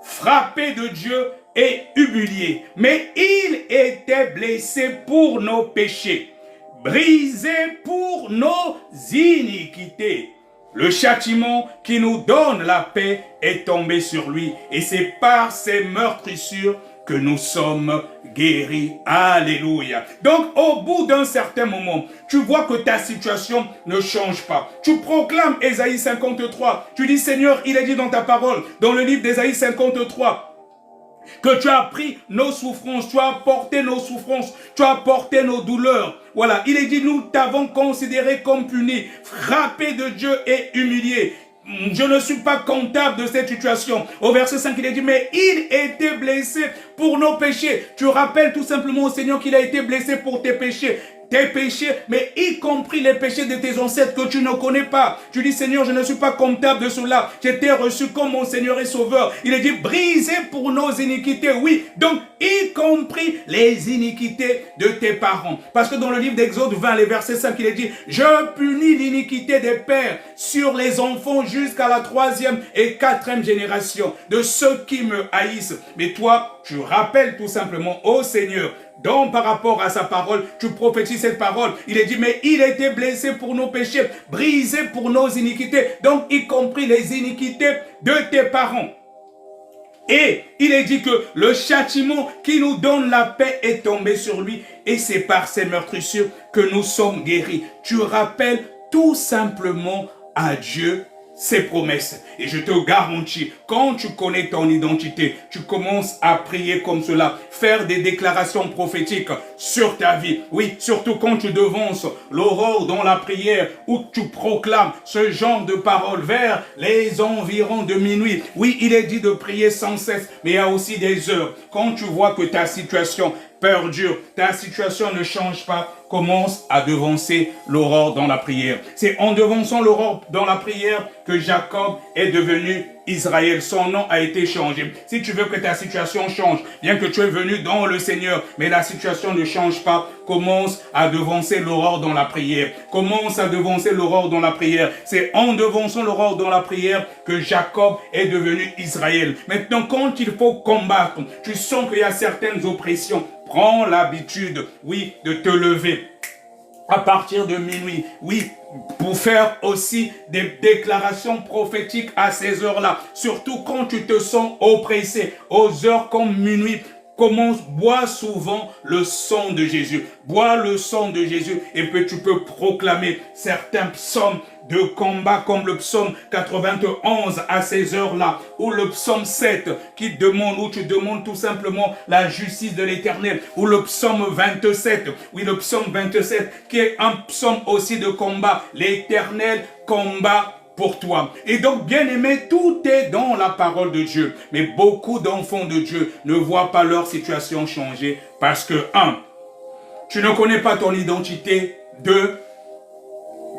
frappé de Dieu et humilié. Mais il était blessé pour nos péchés, brisé pour nos iniquités. Le châtiment qui nous donne la paix est tombé sur lui et c'est par ses meurtrissures que nous sommes guéris. Alléluia. Donc, au bout d'un certain moment, tu vois que ta situation ne change pas. Tu proclames Ésaïe 53. Tu dis, Seigneur, il est dit dans ta parole, dans le livre d'Ésaïe 53, que tu as pris nos souffrances, tu as porté nos souffrances, tu as porté nos douleurs. Voilà, il est dit, nous t'avons considéré comme punis, frappé de Dieu et humilié. Je ne suis pas comptable de cette situation. Au verset 5, il est dit, mais il était blessé pour nos péchés. Tu rappelles tout simplement au Seigneur qu'il a été blessé pour tes péchés. Tes péchés, mais y compris les péchés de tes ancêtres que tu ne connais pas. Tu dis, Seigneur, je ne suis pas comptable de cela. J'étais reçu comme mon Seigneur et Sauveur. Il est dit, brisé pour nos iniquités. Oui, donc y compris les iniquités de tes parents. Parce que dans le livre d'Exode 20, les versets 5, il est dit, je punis l'iniquité des pères sur les enfants jusqu'à la 3e et 4e génération de ceux qui me haïssent. Mais toi, tu rappelles tout simplement au Seigneur, donc par rapport à sa parole, tu prophétises cette parole. Il est dit, mais il était blessé pour nos péchés, brisé pour nos iniquités, donc y compris les iniquités de tes parents. Et il est dit que le châtiment qui nous donne la paix est tombé sur lui et c'est par ses meurtrissures que nous sommes guéris. Tu rappelles tout simplement à Dieu ses promesses. Et je te garantis, quand tu connais ton identité, tu commences à prier comme cela, faire des déclarations prophétiques sur ta vie. Oui, surtout quand tu devances l'aurore dans la prière, où tu proclames ce genre de paroles vers les environs de minuit. Oui, il est dit de prier sans cesse, mais il y a aussi des heures. Quand tu vois que ta situation perdure, ta situation ne change pas, commence à devancer l'aurore dans la prière. C'est en devançant l'aurore dans la prière que Jacob est devenu Israël. Son nom a été changé. Si tu veux que ta situation change, bien que tu es venu dans le Seigneur, mais la situation ne change pas, commence à devancer l'aurore dans la prière. Commence à devancer l'aurore dans la prière. C'est en devançant l'aurore dans la prière que Jacob est devenu Israël. Maintenant, quand il faut combattre, tu sens qu'il y a certaines oppressions. Prends l'habitude, oui, de te lever. à partir de minuit. Oui, pour faire aussi des déclarations prophétiques à ces heures-là. Surtout quand tu te sens oppressé, aux heures comme minuit. Commence, bois souvent le sang de Jésus. Bois le sang de Jésus et puis tu peux proclamer certains psaumes de combat comme le psaume 91 à ces heures-là, ou le psaume 7 qui demande, où tu demandes tout simplement la justice de l'Éternel, ou le psaume 27, oui le psaume 27 qui est un psaume aussi de combat, l'Éternel combat pour toi. Et donc, bien-aimé, tout est dans la parole de Dieu. Mais beaucoup d'enfants de Dieu ne voient pas leur situation changer parce que, un, tu ne connais pas ton identité. Deux,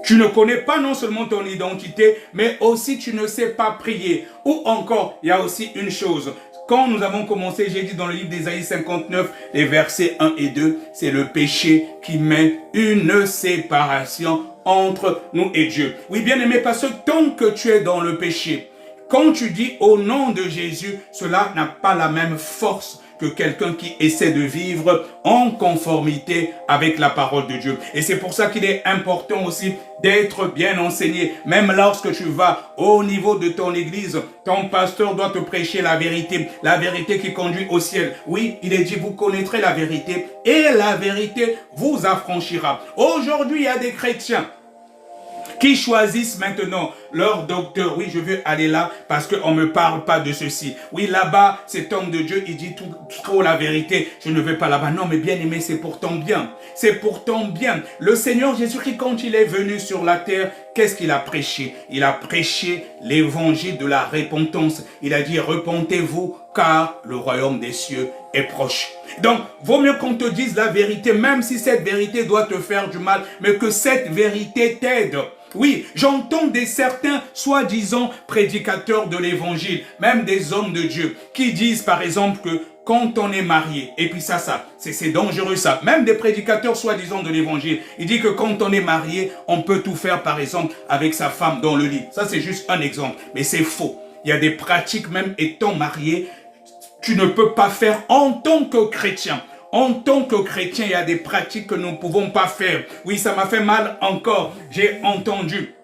tu ne connais pas non seulement ton identité, mais aussi tu ne sais pas prier. Ou encore, il y a aussi une chose. Quand nous avons commencé, j'ai dit dans le livre d'Ésaïe 59, les versets 1 et 2, c'est le péché qui met une séparation entre nous et Dieu. Oui, bien aimé, parce que tant que tu es dans le péché, quand tu dis au nom de Jésus, cela n'a pas la même force que quelqu'un qui essaie de vivre en conformité avec la parole de Dieu. Et c'est pour ça qu'il est important aussi d'être bien enseigné. Même lorsque tu vas au niveau de ton église, ton pasteur doit te prêcher la vérité qui conduit au ciel. Oui, il est dit, vous connaîtrez la vérité et la vérité vous affranchira. Aujourd'hui, il y a des chrétiens qui choisissent maintenant leur docteur. Oui, je veux aller là parce qu'on ne me parle pas de ceci. Oui, là-bas, cet homme de Dieu, il dit trop la vérité. Je ne vais pas là-bas. Non, mais bien aimé, c'est pour ton bien. C'est pour ton bien. Le Seigneur Jésus-Christ, quand il est venu sur la terre, qu'est-ce qu'il a prêché? Il a prêché l'évangile de la repentance. Il a dit, repentez-vous car le royaume des cieux est proche. Donc, vaut mieux qu'on te dise la vérité, même si cette vérité doit te faire du mal, mais que cette vérité t'aide. Oui, j'entends des certains soi-disant prédicateurs de l'évangile, même des hommes de Dieu, qui disent par exemple que quand on est marié, et puis c'est dangereux ça, même des prédicateurs soi-disant de l'évangile, ils disent que quand on est marié, on peut tout faire par exemple avec sa femme dans le lit. Ça c'est juste un exemple, mais c'est faux. Il y a des pratiques même étant marié, tu ne peux pas faire en tant que chrétien. En tant que chrétien, il y a des pratiques que nous ne pouvons pas faire. Oui, ça m'a fait mal encore. J'ai entendu,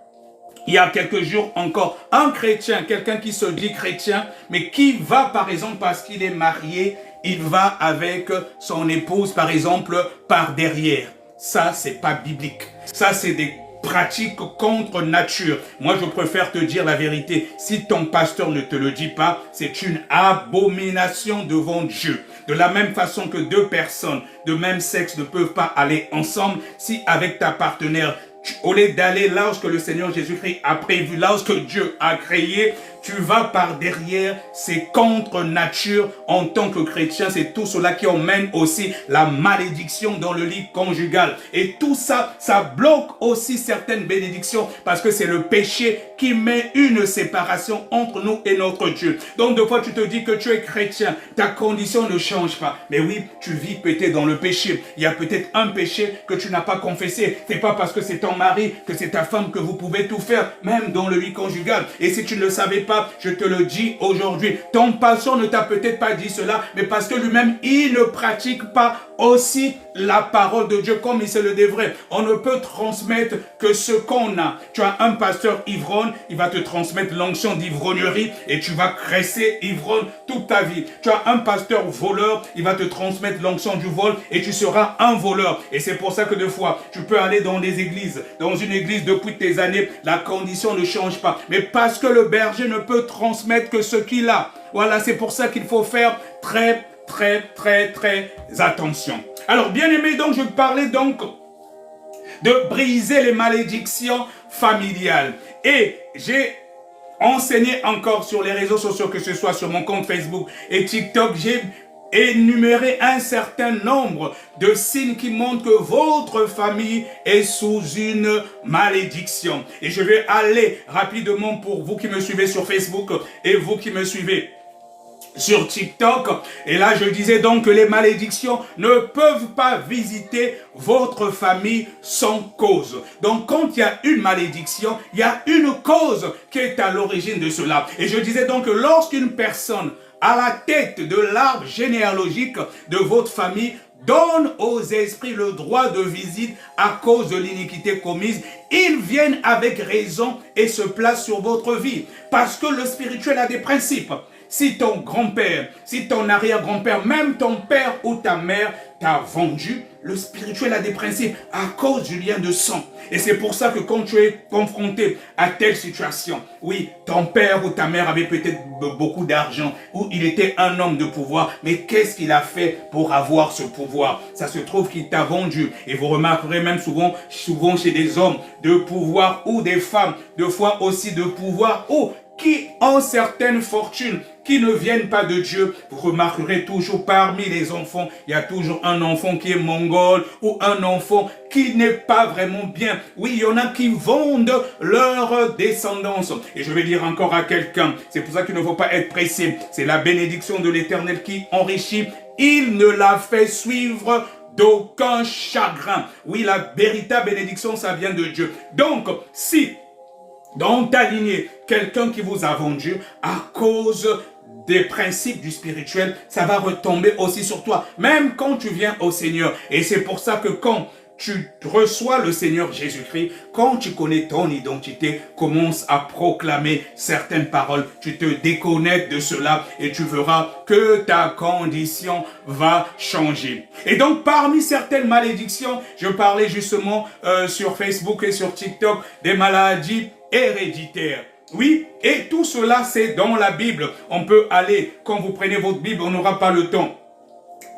il y a quelques jours encore, un chrétien, quelqu'un qui se dit chrétien, mais qui va, par exemple, parce qu'il est marié, il va avec son épouse, par exemple, par derrière. Ça, c'est pas biblique. Ça, c'est des pratique contre nature. Moi, je préfère te dire la vérité. Si ton pasteur ne te le dit pas, c'est une abomination devant Dieu. De la même façon que deux personnes de même sexe ne peuvent pas aller ensemble, si avec ta partenaire, au lieu d'aller là où le Seigneur Jésus-Christ a prévu, là où Dieu a créé, tu vas par derrière, c'est contre nature. En tant que chrétien, c'est tout cela qui emmène aussi la malédiction dans le lit conjugal. Et tout ça, ça bloque aussi certaines bénédictions parce que c'est le péché qui met une séparation entre nous et notre Dieu. Donc, des fois, tu te dis que tu es chrétien, ta condition ne change pas. Mais oui, tu vis peut-être dans le péché. Il y a peut-être un péché que tu n'as pas confessé. C'est pas parce que c'est ton mari, que c'est ta femme que vous pouvez tout faire, même dans le lit conjugal. Et si tu ne le savais pas, je te le dis aujourd'hui. Ton pasteur ne t'a peut-être pas dit cela, mais parce que lui-même, il ne pratique pas aussi la parole de Dieu comme il se le devrait. On ne peut transmettre que ce qu'on a. Tu as un pasteur ivrogne, il va te transmettre l'onction d'ivrognerie et tu vas rester ivrogne toute ta vie. Tu as un pasteur voleur, il va te transmettre l'onction du vol et tu seras un voleur. Et c'est pour ça que des fois, tu peux aller dans des églises, dans une église depuis tes années, la condition ne change pas. Mais parce que le berger ne peut transmettre que ce qu'il a. Voilà, c'est pour ça qu'il faut faire très attention. Alors, bien aimé, donc je parlais donc de briser les malédictions familiales. Et j'ai enseigné encore sur les réseaux sociaux, que ce soit sur mon compte Facebook et TikTok, j'ai énuméré un certain nombre de signes qui montrent que votre famille est sous une malédiction. Et je vais aller rapidement pour vous qui me suivez sur Facebook et vous qui me suivez sur TikTok. Et là, je disais donc que les malédictions ne peuvent pas visiter votre famille sans cause. Donc, quand il y a une malédiction, il y a une cause qui est à l'origine de cela. Et je disais donc que lorsqu'une personne à la tête de l'arbre généalogique de votre famille donne aux esprits le droit de visite à cause de l'iniquité commise. Ils viennent avec raison et se placent sur votre vie. Parce que le spirituel a des principes. Si ton grand-père, si ton arrière-grand-père, même ton père ou ta mère t'a vendu, le spirituel a des principes à cause du lien de sang. Et c'est pour ça que quand tu es confronté à telle situation, oui, ton père ou ta mère avait peut-être beaucoup d'argent, ou il était un homme de pouvoir, mais qu'est-ce qu'il a fait pour avoir ce pouvoir? Ça se trouve qu'il t'a vendu. Et vous remarquerez même souvent chez des hommes de pouvoir ou des femmes, de fois aussi de pouvoir, ou qui ont certaines fortunes qui ne viennent pas de Dieu. Vous remarquerez toujours parmi les enfants, il y a toujours un enfant qui est mongol ou un enfant qui n'est pas vraiment bien. Oui, il y en a qui vendent leur descendance. Et je vais dire encore à quelqu'un, c'est pour ça qu'il ne faut pas être pressé. C'est la bénédiction de l'Éternel qui enrichit. Il ne l'a fait suivre d'aucun chagrin. Oui, la véritable bénédiction, ça vient de Dieu. Donc, si dans ta lignée, quelqu'un qui vous a vendu à cause des principes du spirituel, ça va retomber aussi sur toi, même quand tu viens au Seigneur. Et c'est pour ça que quand tu reçois le Seigneur Jésus-Christ, quand tu connais ton identité, commence à proclamer certaines paroles, tu te déconnectes de cela et tu verras que ta condition va changer. Et donc parmi certaines malédictions, je parlais justement sur Facebook et sur TikTok des maladies héréditaires. Oui, et tout cela c'est dans la Bible. On peut aller, quand vous prenez votre Bible, on n'aura pas le temps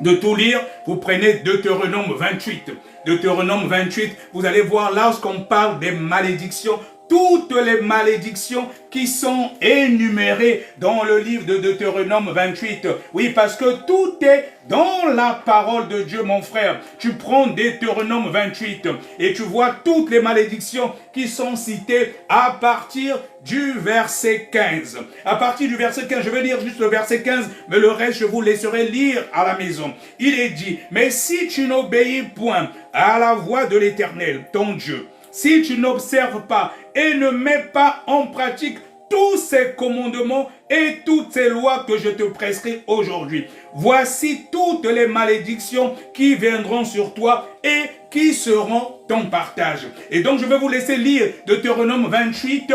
de tout lire, vous prenez Deutéronome 28. Deutéronome 28, vous allez voir lorsqu'on parle des malédictions, toutes les malédictions qui sont énumérées dans le livre de Deutéronome 28. Oui, parce que tout est dans la parole de Dieu, mon frère. Tu prends Deutéronome 28 et tu vois toutes les malédictions qui sont citées à partir du verset 15. À partir du verset 15, je vais lire juste le verset 15, mais le reste, je vous laisserai lire à la maison. Il est dit, mais si tu n'obéis point à la voix de l'Éternel, ton Dieu, si tu n'observes pas et ne mets pas en pratique tous ces commandements et toutes ces lois que je te prescris aujourd'hui, voici toutes les malédictions qui viendront sur toi et qui seront ton partage. Et donc je vais vous laisser lire Deutéronome 28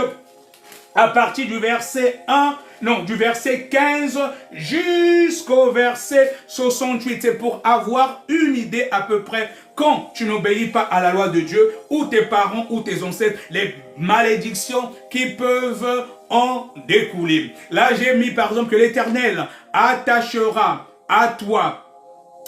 à partir du verset 1, non, du verset 15 jusqu'au verset 68. C'est pour avoir une idée à peu près quand tu n'obéis pas à la loi de Dieu, ou tes parents ou tes ancêtres, les malédictions qui peuvent en découler. Là, j'ai mis par exemple que l'Éternel attachera à toi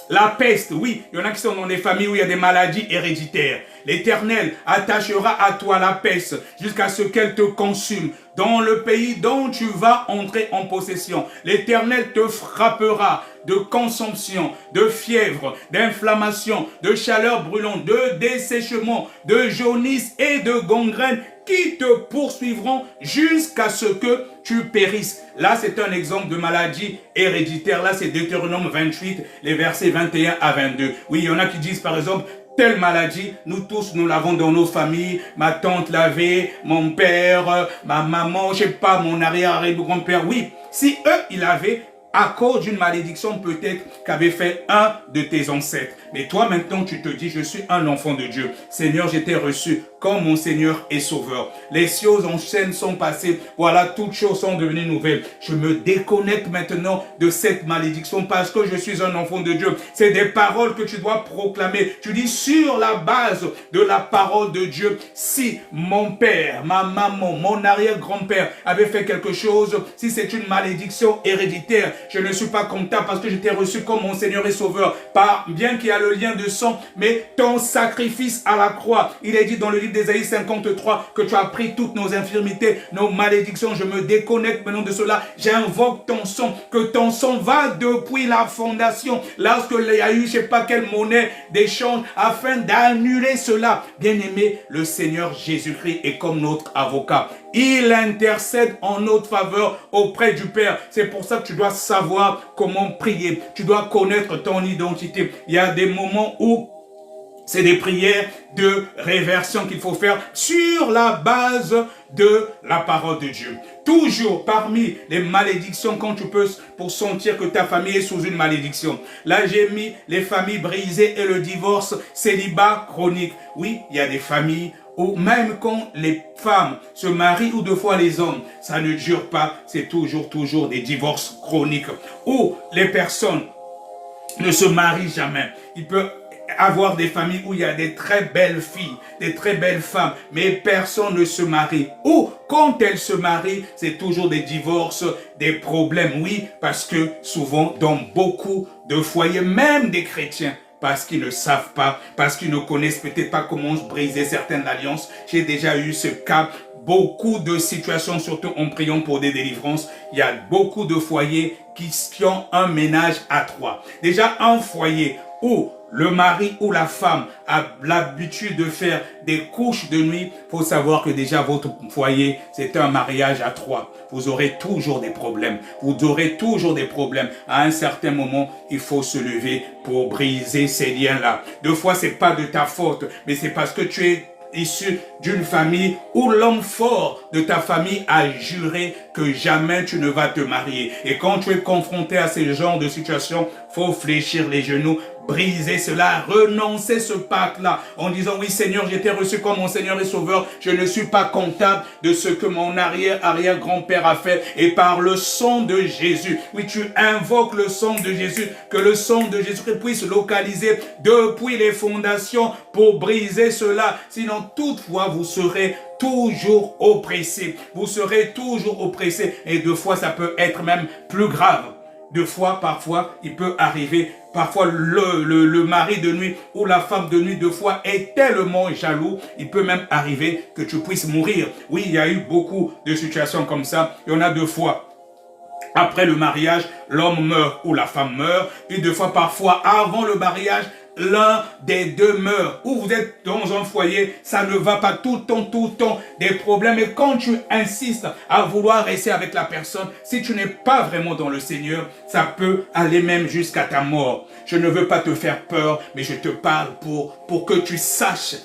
la peste. Oui, il y en a qui sont dans des familles où il y a des maladies héréditaires. L'Éternel attachera à toi la peste jusqu'à ce qu'elle te consume dans le pays dont tu vas entrer en possession. L'Éternel te frappera de consomption, de fièvre, d'inflammation, de chaleur brûlante, de dessèchement, de jaunisse et de gangrène qui te poursuivront jusqu'à ce que tu périsses. Là, c'est un exemple de maladie héréditaire. Là, c'est Deutéronome 28, les versets 21 à 22. Oui, il y en a qui disent, par exemple, telle maladie, nous tous, nous l'avons dans nos familles. Ma tante l'avait, mon père, ma maman, je sais pas, mon arrière-grand-père. Oui, si eux, ils l'avaient, à cause d'une malédiction peut-être qu'avait fait un de tes ancêtres. Mais toi maintenant tu te dis, je suis un enfant de Dieu. Seigneur, je t'ai reçu comme mon Seigneur et Sauveur. Les choses anciennes sont passées. Voilà, toutes choses sont devenues nouvelles. Je me déconnecte maintenant de cette malédiction parce que je suis un enfant de Dieu. C'est des paroles que tu dois proclamer. Tu dis sur la base de la parole de Dieu, si mon père, ma maman, mon arrière-grand-père avait fait quelque chose, si c'est une malédiction héréditaire, je ne suis pas comptable parce que je t'ai reçu comme mon Seigneur et Sauveur. Pas bien qu'il y a le lien de sang, mais ton sacrifice à la croix. Il est dit dans le livre d'Ésaïe 53 que tu as pris toutes nos infirmités, nos malédictions. Je me déconnecte maintenant de cela. J'invoque ton sang, que ton sang va depuis la fondation. Lorsqu'il y a eu, je ne sais pas quelle monnaie d'échange, afin d'annuler cela. Bien-aimé, le Seigneur Jésus-Christ est comme notre avocat. Il intercède en notre faveur auprès du Père. C'est pour ça que tu dois savoir comment prier. Tu dois connaître ton identité. Il y a des moments où C'est des prières de réversion qu'il faut faire sur la base de la parole de Dieu. Toujours parmi les malédictions, quand tu peux, pour sentir que ta famille est sous une malédiction. Là, j'ai mis les familles brisées et le divorce, célibat chronique. Oui, il y a des familles où même quand les femmes se marient ou deux fois les hommes, ça ne dure pas, c'est toujours des divorces chroniques. Ou les personnes ne se marient jamais. Il peut avoir des familles où il y a des très belles filles, des très belles femmes, mais personne ne se marie. Ou quand elles se marient, c'est toujours des divorces, des problèmes. Oui, parce que souvent, dans beaucoup de foyers, même des chrétiens, parce qu'ils ne savent pas, parce qu'ils ne connaissent peut-être pas comment briser certaines alliances. J'ai déjà eu ce cas. Beaucoup de situations, surtout en priant pour des délivrances, il y a beaucoup de foyers qui ont un ménage à trois. Déjà, un foyer où le mari ou la femme a l'habitude de faire des couches de nuit, il faut savoir que déjà votre foyer, c'est un mariage à trois. Vous aurez toujours des problèmes. Vous aurez toujours des problèmes. À un certain moment, il faut se lever pour briser ces liens-là. Deux fois, c'est pas de ta faute, mais c'est parce que tu es issu d'une famille où l'homme fort de ta famille a juré que jamais tu ne vas te marier. Et quand tu es confronté à ce genre de situation, faut fléchir les genoux, briser cela, renoncer ce pacte-là, en disant, oui Seigneur, j'ai été reçu comme mon Seigneur et Sauveur, je ne suis pas comptable de ce que mon arrière-arrière-grand-père a fait, et par le sang de Jésus, oui, tu invoques le sang de Jésus, que le sang de Jésus puisse localiser depuis les fondations pour briser cela, sinon toutefois vous serez toujours oppressé, vous serez toujours oppressé, et deux fois ça peut être même plus grave. Deux fois, parfois, il peut arriver, parfois le mari de nuit ou la femme de nuit, deux fois, est tellement jaloux, il peut même arriver que tu puisses mourir. Oui, il y a eu beaucoup de situations comme ça. Il y en a deux fois. Après le mariage, l'homme meurt ou la femme meurt. Et deux fois, parfois, avant le mariage, l'un des deux meurt. Ou vous êtes dans un foyer, ça ne va pas tout le temps, des problèmes. Et quand tu insistes à vouloir rester avec la personne, si tu n'es pas vraiment dans le Seigneur, ça peut aller même jusqu'à ta mort. Je ne veux pas te faire peur, mais je te parle pour que tu saches.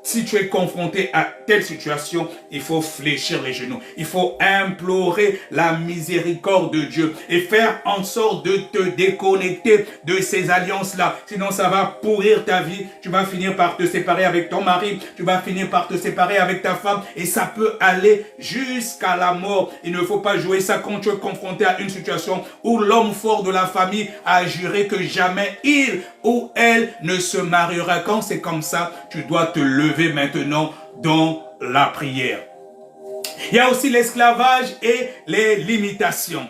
Si tu es confronté à telle situation, il faut fléchir les genoux. Il faut implorer la miséricorde de Dieu et faire en sorte de te déconnecter de ces alliances-là. Sinon, ça va pourrir ta vie. Tu vas finir par te séparer avec ton mari. Tu vas finir par te séparer avec ta femme. Et ça peut aller jusqu'à la mort. Il ne faut pas jouer ça quand tu es confronté à une situation où l'homme fort de la famille a juré que jamais il ou elle ne se mariera. Quand c'est comme ça, tu dois te lever maintenant dans la prière. Il y a aussi l'esclavage et les limitations.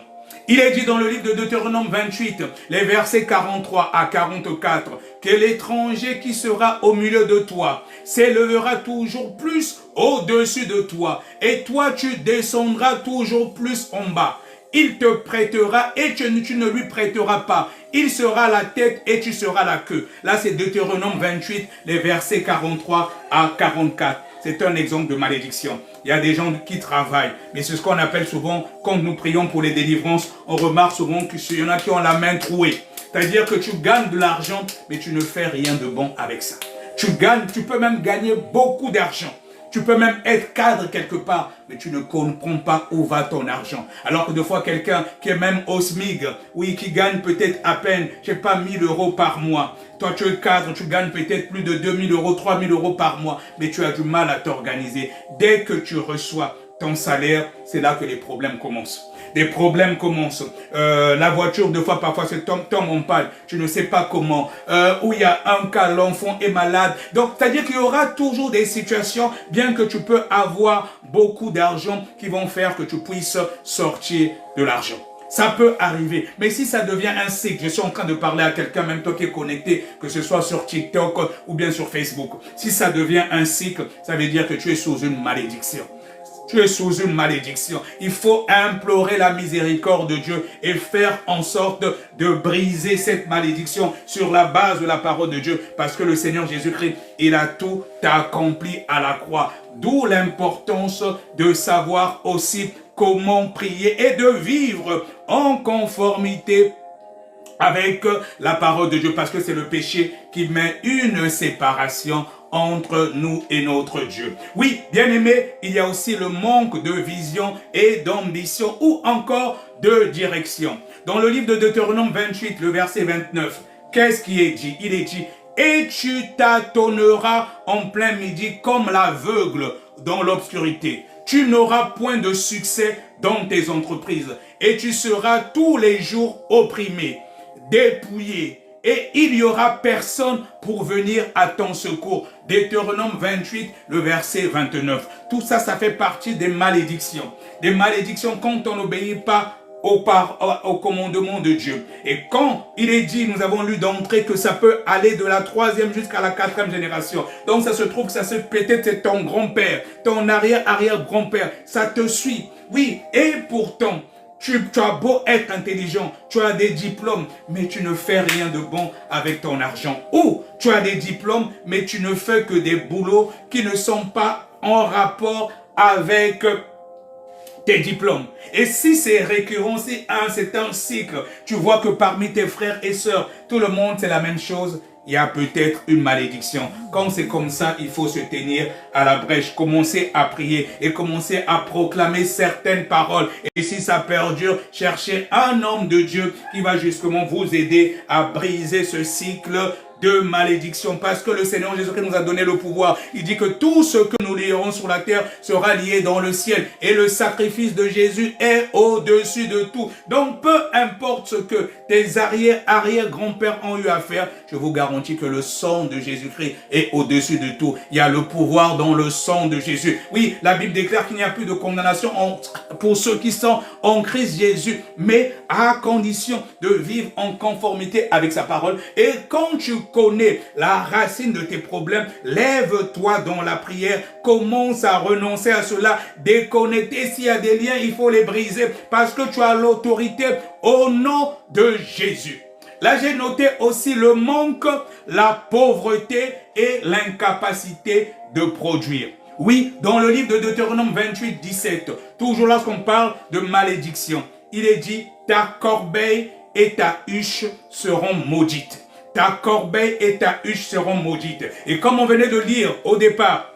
Il est dit dans le livre de Deutéronome 28, les versets 43 à 44, que l'étranger qui sera au milieu de toi s'élèvera toujours plus au-dessus de toi, et toi tu descendras toujours plus en bas. Il te prêtera et tu ne lui prêteras pas. Il sera la tête et tu seras la queue. Là, c'est Deutéronome 28, les versets 43 à 44. C'est un exemple de malédiction. Il y a des gens qui travaillent, mais c'est ce qu'on appelle souvent, quand nous prions pour les délivrances, on remarque souvent qu'il y en a qui ont la main trouée. C'est-à-dire que tu gagnes de l'argent, mais tu ne fais rien de bon avec ça. Tu peux même gagner beaucoup d'argent. Tu peux même être cadre quelque part, mais tu ne comprends pas où va ton argent. Alors que des fois, quelqu'un qui est même au SMIG, oui, qui gagne peut-être à peine, je sais pas, 1000 € par mois. Toi, tu es cadre, tu gagnes peut-être plus de 2000 €, 3000 € par mois, mais tu as du mal à t'organiser. Dès que tu reçois ton salaire, c'est là que les problèmes commencent. Des problèmes commencent. La voiture, deux fois, parfois, c'est tombe en panne. Tu ne sais pas comment. Où il y a un cas, l'enfant est malade. Donc, c'est-à-dire qu'il y aura toujours des situations, bien que tu peux avoir beaucoup d'argent, qui vont faire que tu puisses sortir de l'argent. Ça peut arriver. Mais si ça devient un cycle, je suis en train de parler à quelqu'un, même toi qui es connecté, que ce soit sur TikTok ou bien sur Facebook. Si ça devient un cycle, ça veut dire que tu es sous une malédiction. Tu es sous une malédiction. Il faut implorer la miséricorde de Dieu et faire en sorte de briser cette malédiction sur la base de la parole de Dieu. Parce que le Seigneur Jésus-Christ, il a tout accompli à la croix. D'où l'importance de savoir aussi comment prier et de vivre en conformité avec la parole de Dieu, parce que c'est le péché qui met une séparation entre nous et notre Dieu. Oui, bien aimé, il y a aussi le manque de vision et d'ambition ou encore de direction. Dans le livre de Deutéronome 28, le verset 29, qu'est-ce qui est dit? Il est dit: et tu tâtonneras en plein midi comme l'aveugle dans l'obscurité. Tu n'auras point de succès dans tes entreprises et tu seras tous les jours opprimé, dépouillé, et il n'y aura personne pour venir à ton secours. Deutéronome 28, le verset 29. Tout ça, ça fait partie des malédictions. Des malédictions quand on n'obéit pas au commandement de Dieu. Et quand il est dit, nous avons lu d'entrée que ça peut aller de la 3e jusqu'à la 4e génération. Donc ça se trouve que ça se peut-être c'est ton grand-père, ton arrière-arrière-grand-père, ça te suit. Oui, et pourtant, tu as beau être intelligent, tu as des diplômes, mais tu ne fais rien de bon avec ton argent. Ou tu as des diplômes, mais tu ne fais que des boulots qui ne sont pas en rapport avec tes diplômes. Et si c'est récurrent, si c'est un cycle, tu vois que parmi tes frères et sœurs, tout le monde c'est la même chose, il y a peut-être une malédiction. Quand c'est comme ça, il faut se tenir à la brèche, commencer à prier et commencer à proclamer certaines paroles. Et si ça perdure, cherchez un homme de Dieu qui va justement vous aider à briser ce cycle de malédiction, parce que le Seigneur Jésus-Christ nous a donné le pouvoir. Il dit que tout ce que nous lierons sur la terre sera lié dans le ciel, et le sacrifice de Jésus est au-dessus de tout. Donc peu importe ce que tes arrière-grands-pères ont eu à faire, je vous garantis que le sang de Jésus-Christ est au-dessus de tout. Il y a le pouvoir dans le sang de Jésus. Oui, la Bible déclare qu'il n'y a plus de condamnation pour ceux qui sont en Christ Jésus, mais à condition de vivre en conformité avec sa parole. Et quand tu connais la racine de tes problèmes, lève-toi dans la prière, commence à renoncer à cela, déconnecter. S'il y a des liens, il faut les briser, parce que tu as l'autorité au nom de Jésus. Là, j'ai noté aussi le manque, la pauvreté et l'incapacité de produire. Oui, dans le livre de Deutéronome 28, 17, toujours lorsqu'on parle de malédiction, il est dit: ta corbeille et ta huche seront maudites. Ta corbeille et ta huche seront maudites. Et comme on venait de lire au départ,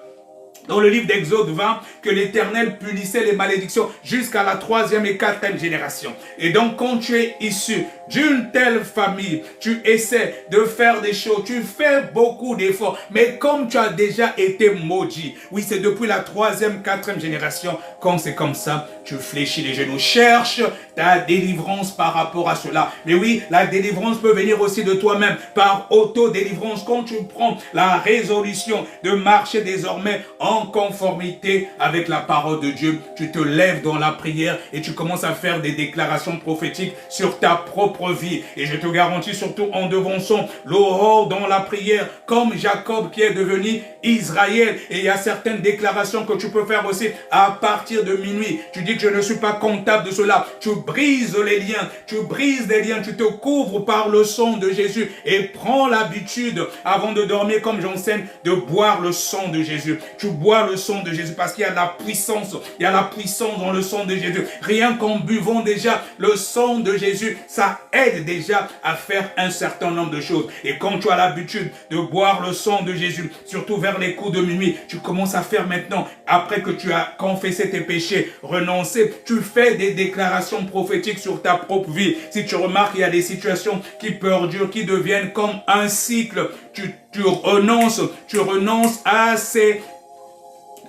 dans le livre d'Exode 20, que l'Éternel punissait les malédictions jusqu'à la 3e et 4e génération. Et donc, quand tu es issu d'une telle famille, tu essaies de faire des choses, tu fais beaucoup d'efforts, mais comme tu as déjà été maudit, oui, c'est depuis la 3e, 4e génération, quand c'est comme ça, tu fléchis les genoux. Cherche ta délivrance par rapport à cela. Mais oui, la délivrance peut venir aussi de toi-même, par auto-délivrance. Quand tu prends la résolution de marcher désormais en conformité avec la parole de Dieu, tu te lèves dans la prière et tu commences à faire des déclarations prophétiques sur ta propre vie. Et je te garantis, surtout en devançant l'aurore dans la prière, comme Jacob qui est devenu Israël. Et il y a certaines déclarations que tu peux faire aussi à partir de minuit. Tu dis que je ne suis pas comptable de cela. Tu brises les liens, tu brises des liens, tu te couvres par le sang de Jésus et prends l'habitude avant de dormir, comme j'enseigne, de boire le sang de Jésus. Tu bois le sang de Jésus parce qu'il y a la puissance, il y a la puissance dans le sang de Jésus. Rien qu'en buvant déjà le sang de Jésus, ça aide déjà à faire un certain nombre de choses. Et quand tu as l'habitude de boire le sang de Jésus, surtout vers les coups de minuit, tu commences à faire maintenant, après que tu as confessé tes péchés, renoncé, tu fais des déclarations prophétiques sur ta propre vie. Si tu remarques, il y a des situations qui perdurent, qui deviennent comme un cycle. Tu renonces à ces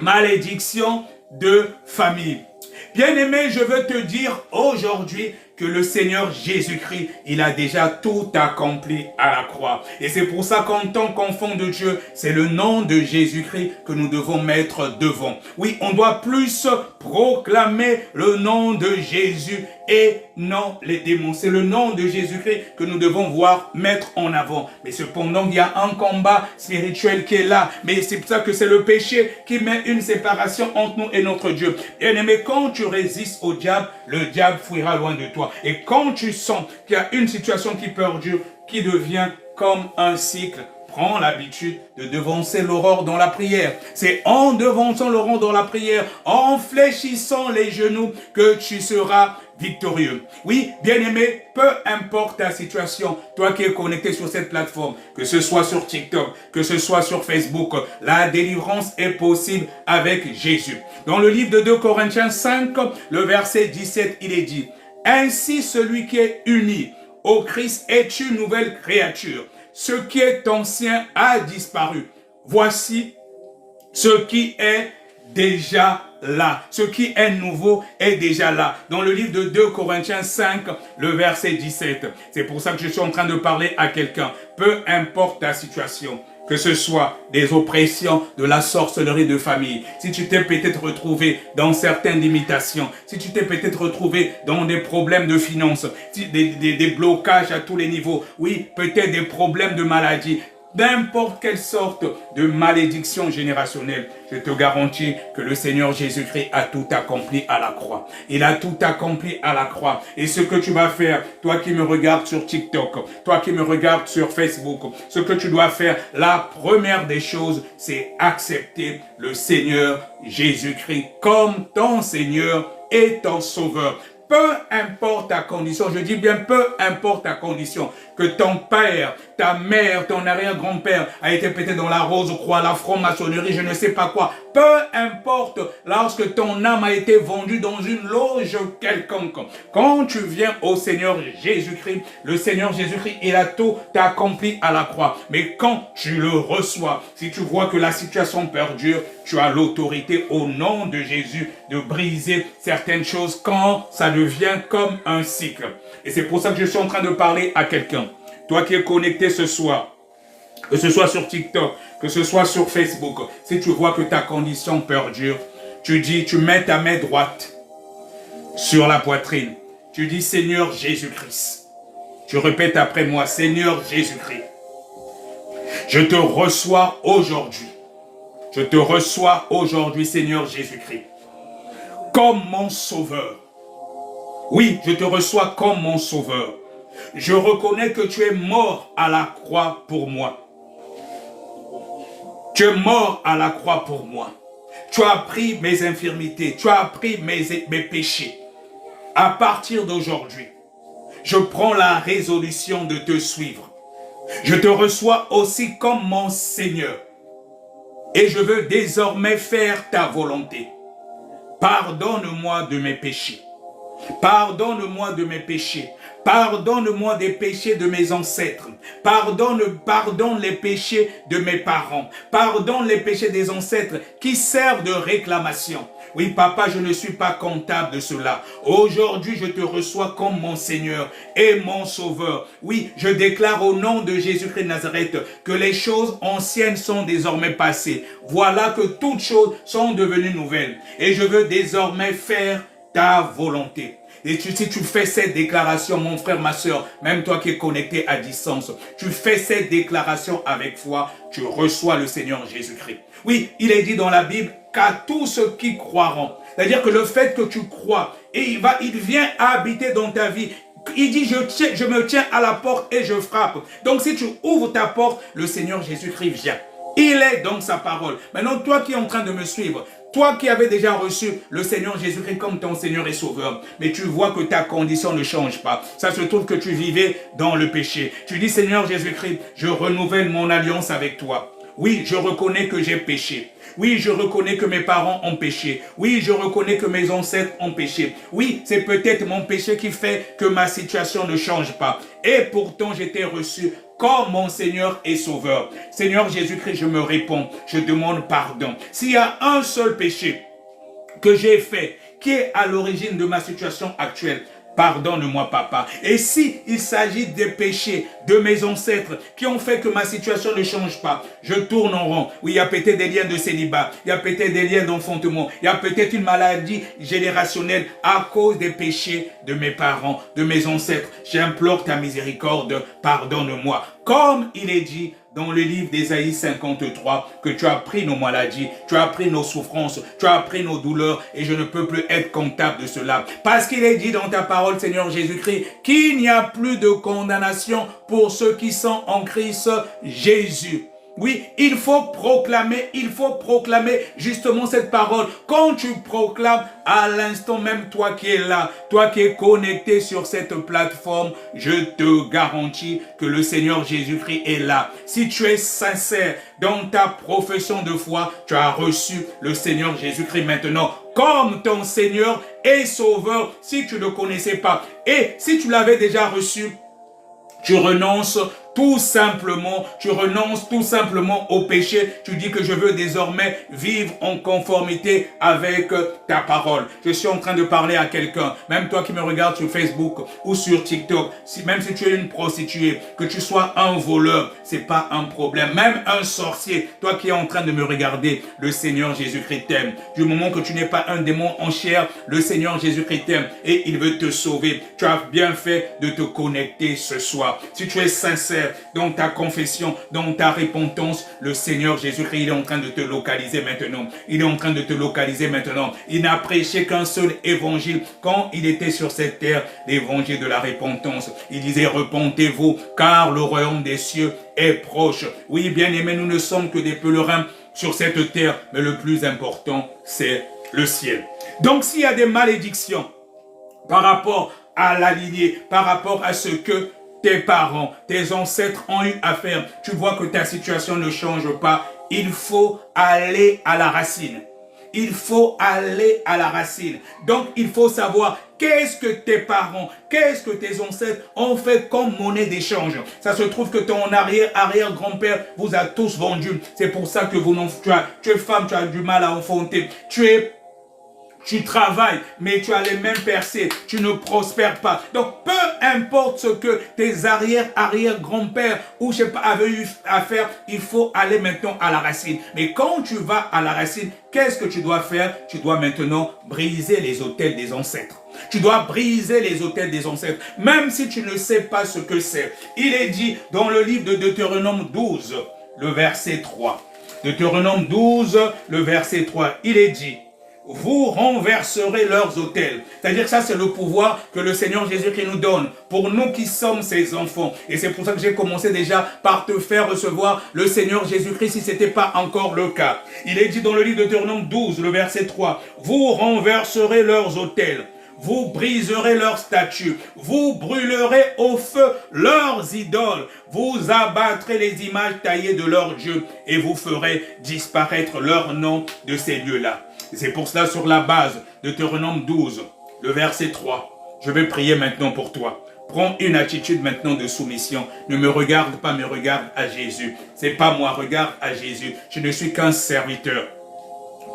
malédictions de famille. Bien-aimé, je veux te dire aujourd'hui que le Seigneur Jésus-Christ, il a déjà tout accompli à la croix. Et c'est pour ça qu'en tant qu'enfant de Dieu, c'est le nom de Jésus-Christ que nous devons mettre devant. Oui, on doit plus proclamer le nom de Jésus et non les démons. C'est le nom de Jésus-Christ que nous devons mettre en avant. Mais cependant, il y a un combat spirituel qui est là. Mais c'est pour ça que c'est le péché qui met une séparation entre nous et notre Dieu. Bien-aimé, quand tu résistes au diable, le diable fuira loin de toi. Et quand tu sens qu'il y a une situation qui perdure, qui devient comme un cycle, prends l'habitude de devancer l'aurore dans la prière. C'est en devançant l'aurore dans la prière, en fléchissant les genoux, que tu seras victorieux. Oui, bien-aimé, peu importe ta situation, toi qui es connecté sur cette plateforme, que ce soit sur TikTok, que ce soit sur Facebook, la délivrance est possible avec Jésus. Dans le livre de 2 Corinthiens 5, le verset 17, il est dit, « Ainsi celui qui est uni au Christ est une nouvelle créature. Ce qui est ancien a disparu. Voici ce qui est déjà là. Ce qui est nouveau est déjà là. » Dans le livre de 2 Corinthiens 5, le verset 17. C'est pour ça que je suis en train de parler à quelqu'un. Peu importe ta situation, que ce soit des oppressions, de la sorcellerie de famille, si tu t'es peut-être retrouvé dans certaines limitations, si tu t'es peut-être retrouvé dans des problèmes de finances, des blocages à tous les niveaux, oui, peut-être des problèmes de maladie, n'importe quelle sorte de malédiction générationnelle, je te garantis que le Seigneur Jésus-Christ a tout accompli à la croix. Il a tout accompli à la croix. Et ce que tu vas faire, toi qui me regardes sur TikTok, toi qui me regardes sur Facebook, ce que tu dois faire, la première des choses, c'est accepter le Seigneur Jésus-Christ comme ton Seigneur et ton Sauveur. Peu importe ta condition, je dis bien peu importe ta condition, que ton père, ta mère, ton arrière-grand-père a été peut-être dans la rose-croix, la franc-maçonnerie, je ne sais pas quoi. Peu importe lorsque ton âme a été vendue dans une loge quelconque. Quand tu viens au Seigneur Jésus-Christ, le Seigneur Jésus-Christ, il a tout accompli à la croix. Mais quand tu le reçois, si tu vois que la situation perdure, tu as l'autorité au nom de Jésus de briser certaines choses quand ça devient comme un cycle. Et c'est pour ça que je suis en train de parler à quelqu'un. Toi qui es connecté ce soir, que ce soit sur TikTok, que ce soit sur Facebook, si tu vois que ta condition perdure, tu mets ta main droite sur la poitrine. Tu dis, Seigneur Jésus-Christ. Tu répètes après moi, Seigneur Jésus-Christ. Je te reçois aujourd'hui. Je te reçois aujourd'hui, Seigneur Jésus-Christ, comme mon sauveur. Oui, je te reçois comme mon sauveur. Je reconnais que tu es mort à la croix pour moi. Tu es mort à la croix pour moi. Tu as pris mes infirmités, tu as pris mes péchés. À partir d'aujourd'hui, je prends la résolution de te suivre. Je te reçois aussi comme mon Seigneur. Et je veux désormais faire ta volonté. Pardonne-moi de mes péchés. Pardonne-moi de mes péchés. Pardonne-moi des péchés de mes ancêtres. Pardonne les péchés de mes parents. Pardonne les péchés des ancêtres qui servent de réclamation. Oui, papa, je ne suis pas comptable de cela. Aujourd'hui, je te reçois comme mon Seigneur et mon Sauveur. Oui, je déclare au nom de Jésus-Christ de Nazareth que les choses anciennes sont désormais passées. Voilà que toutes choses sont devenues nouvelles. Et je veux désormais faire ta volonté. Et si tu fais cette déclaration, mon frère, ma soeur, même toi qui es connecté à distance, tu fais cette déclaration avec foi, tu reçois le Seigneur Jésus-Christ. Oui, il est dit dans la Bible qu'à tous ceux qui croiront, c'est-à-dire que le fait que tu crois, et il vient habiter dans ta vie. Il dit, je me tiens à la porte et je frappe. Donc si tu ouvres ta porte, le Seigneur Jésus-Christ vient. Il est dans sa parole. Maintenant, toi qui es en train de me suivre, toi qui avais déjà reçu le Seigneur Jésus-Christ comme ton Seigneur et Sauveur, mais tu vois que ta condition ne change pas. Ça se trouve que tu vivais dans le péché. Tu dis, Seigneur Jésus-Christ, je renouvelle mon alliance avec toi. Oui, je reconnais que j'ai péché. Oui, je reconnais que mes parents ont péché. Oui, je reconnais que mes ancêtres ont péché. Oui, c'est peut-être mon péché qui fait que ma situation ne change pas. Et pourtant, j'étais reçu comme mon Seigneur et Sauveur. Seigneur Jésus-Christ, je me réponds, je demande pardon. S'il y a un seul péché que j'ai fait, qui est à l'origine de ma situation actuelle, pardonne-moi, papa. Et si il s'agit des péchés de mes ancêtres qui ont fait que ma situation ne change pas, je tourne en rond. Oui, il y a peut-être des liens de célibat, il y a peut-être des liens d'enfantement, il y a peut-être une maladie générationnelle à cause des péchés de mes parents, de mes ancêtres. J'implore ta miséricorde, pardonne-moi. comme il est dit dans le livre d'Ésaïe 53, que tu as pris nos maladies, tu as pris nos souffrances, tu as pris nos douleurs, et je ne peux plus être comptable de cela. Parce qu'il est dit dans ta parole, Seigneur Jésus-Christ, qu'il n'y a plus de condamnation pour ceux qui sont en Christ Jésus. Oui, il faut proclamer justement cette parole. Quand tu proclames, à l'instant même, toi qui es là, toi qui es connecté sur cette plateforme, je te garantis que le Seigneur Jésus-Christ est là. Si tu es sincère dans ta profession de foi, tu as reçu le Seigneur Jésus-Christ maintenant comme ton Seigneur et Sauveur si tu ne le connaissais pas. Et si tu l'avais déjà reçu, tu renonces tout simplement au péché. Tu dis que je veux désormais vivre en conformité avec ta parole. Je suis en train de parler à quelqu'un, même toi qui me regardes sur Facebook ou sur TikTok, même si tu es une prostituée, que tu sois un voleur, c'est pas un problème. Même un sorcier, toi qui es en train de me regarder, le Seigneur Jésus-Christ t'aime. Du moment que tu n'es pas un démon en chair, le Seigneur Jésus-Christ t'aime et il veut te sauver. Tu as bien fait de te connecter ce soir. Si tu es sincère dans ta confession, dans ta repentance, le Seigneur Jésus-Christ, il est en train de te localiser maintenant. Il est en train de te localiser maintenant. Il n'a prêché qu'un seul évangile quand il était sur cette terre, l'évangile de la repentance. Il disait, repentez-vous, car le royaume des cieux est proche. Oui, bien aimé, nous ne sommes que des pèlerins sur cette terre, mais le plus important, c'est le ciel. Donc, s'il y a des malédictions par rapport à la lignée, par rapport à ce que tes parents, tes ancêtres ont eu à faire, tu vois que ta situation ne change pas, il faut aller à la racine. Il faut aller à la racine. Donc, il faut savoir qu'est-ce que tes parents, qu'est-ce que tes ancêtres ont fait comme monnaie d'échange. Ça se trouve que ton arrière-grand-père vous a tous vendu. C'est pour ça que tu es femme, tu as du mal à enfanter. Tu travailles, mais tu as les mêmes percées, tu ne prospères pas. Donc, peu importe ce que tes arrière-grands-pères ou je sais pas avaient eu à faire, il faut aller maintenant à la racine. Mais quand tu vas à la racine, qu'est-ce que tu dois faire? Tu dois maintenant briser les autels des ancêtres. Tu dois briser les autels des ancêtres, même si tu ne sais pas ce que c'est. Il est dit dans le livre de Deutéronome 12, le verset 3. Deutéronome 12, le verset 3, il est dit, vous renverserez leurs autels. C'est-à-dire que ça, c'est le pouvoir que le Seigneur Jésus-Christ nous donne pour nous qui sommes ses enfants. Et c'est pour ça que j'ai commencé déjà par te faire recevoir le Seigneur Jésus-Christ si ce n'était pas encore le cas. Il est dit dans le livre de Deutéronome 12, le verset 3, vous renverserez leurs autels. Vous briserez leurs statues, vous brûlerez au feu leurs idoles, vous abattrez les images taillées de leurs dieux et vous ferez disparaître leur nom de ces lieux-là. C'est pour cela, sur la base de Deutéronome 12, le verset 3, je vais prier maintenant pour toi. Prends une attitude maintenant de soumission. Ne me regarde pas, mais regarde à Jésus. C'est pas moi, regarde à Jésus. Je ne suis qu'un serviteur.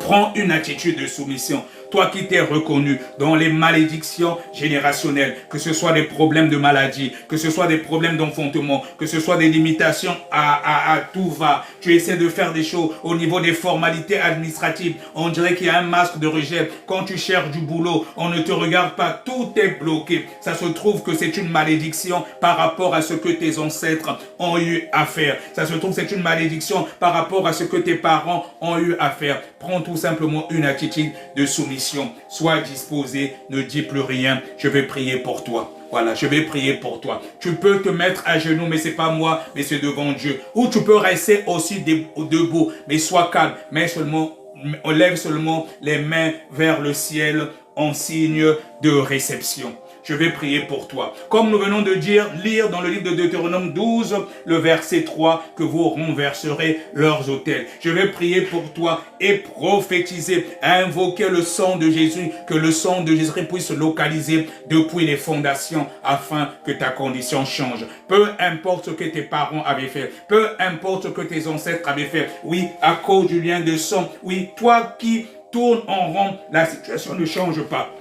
Prends une attitude de soumission. Toi qui t'es reconnu dans les malédictions générationnelles, que ce soit des problèmes de maladie, que ce soit des problèmes d'enfantement, que ce soit des limitations à tout va. Tu essaies de faire des choses au niveau des formalités administratives. On dirait qu'il y a un masque de rejet. Quand tu cherches du boulot, on ne te regarde pas. Tout est bloqué. Ça se trouve que c'est une malédiction par rapport à ce que tes ancêtres ont eu à faire. Ça se trouve que c'est une malédiction par rapport à ce que tes parents ont eu à faire. Prends tout simplement une attitude de soumission. Sois disposé, ne dis plus rien, je vais prier pour toi. Voilà, je vais prier pour toi. Tu peux te mettre à genoux, mais c'est pas moi, mais c'est devant Dieu. Ou tu peux rester aussi debout, mais sois calme. Lève seulement les mains vers le ciel en signe de réception. Je vais prier pour toi. Comme nous venons de lire dans le livre de Deutéronome 12, le verset 3, que vous renverserez leurs autels. Je vais prier pour toi et prophétiser, invoquer le sang de Jésus, que le sang de Jésus puisse se localiser depuis les fondations afin que ta condition change. Peu importe ce que tes parents avaient fait, peu importe ce que tes ancêtres avaient fait, oui, à cause du lien de sang, oui, toi qui tournes en rond, la situation ne change pas.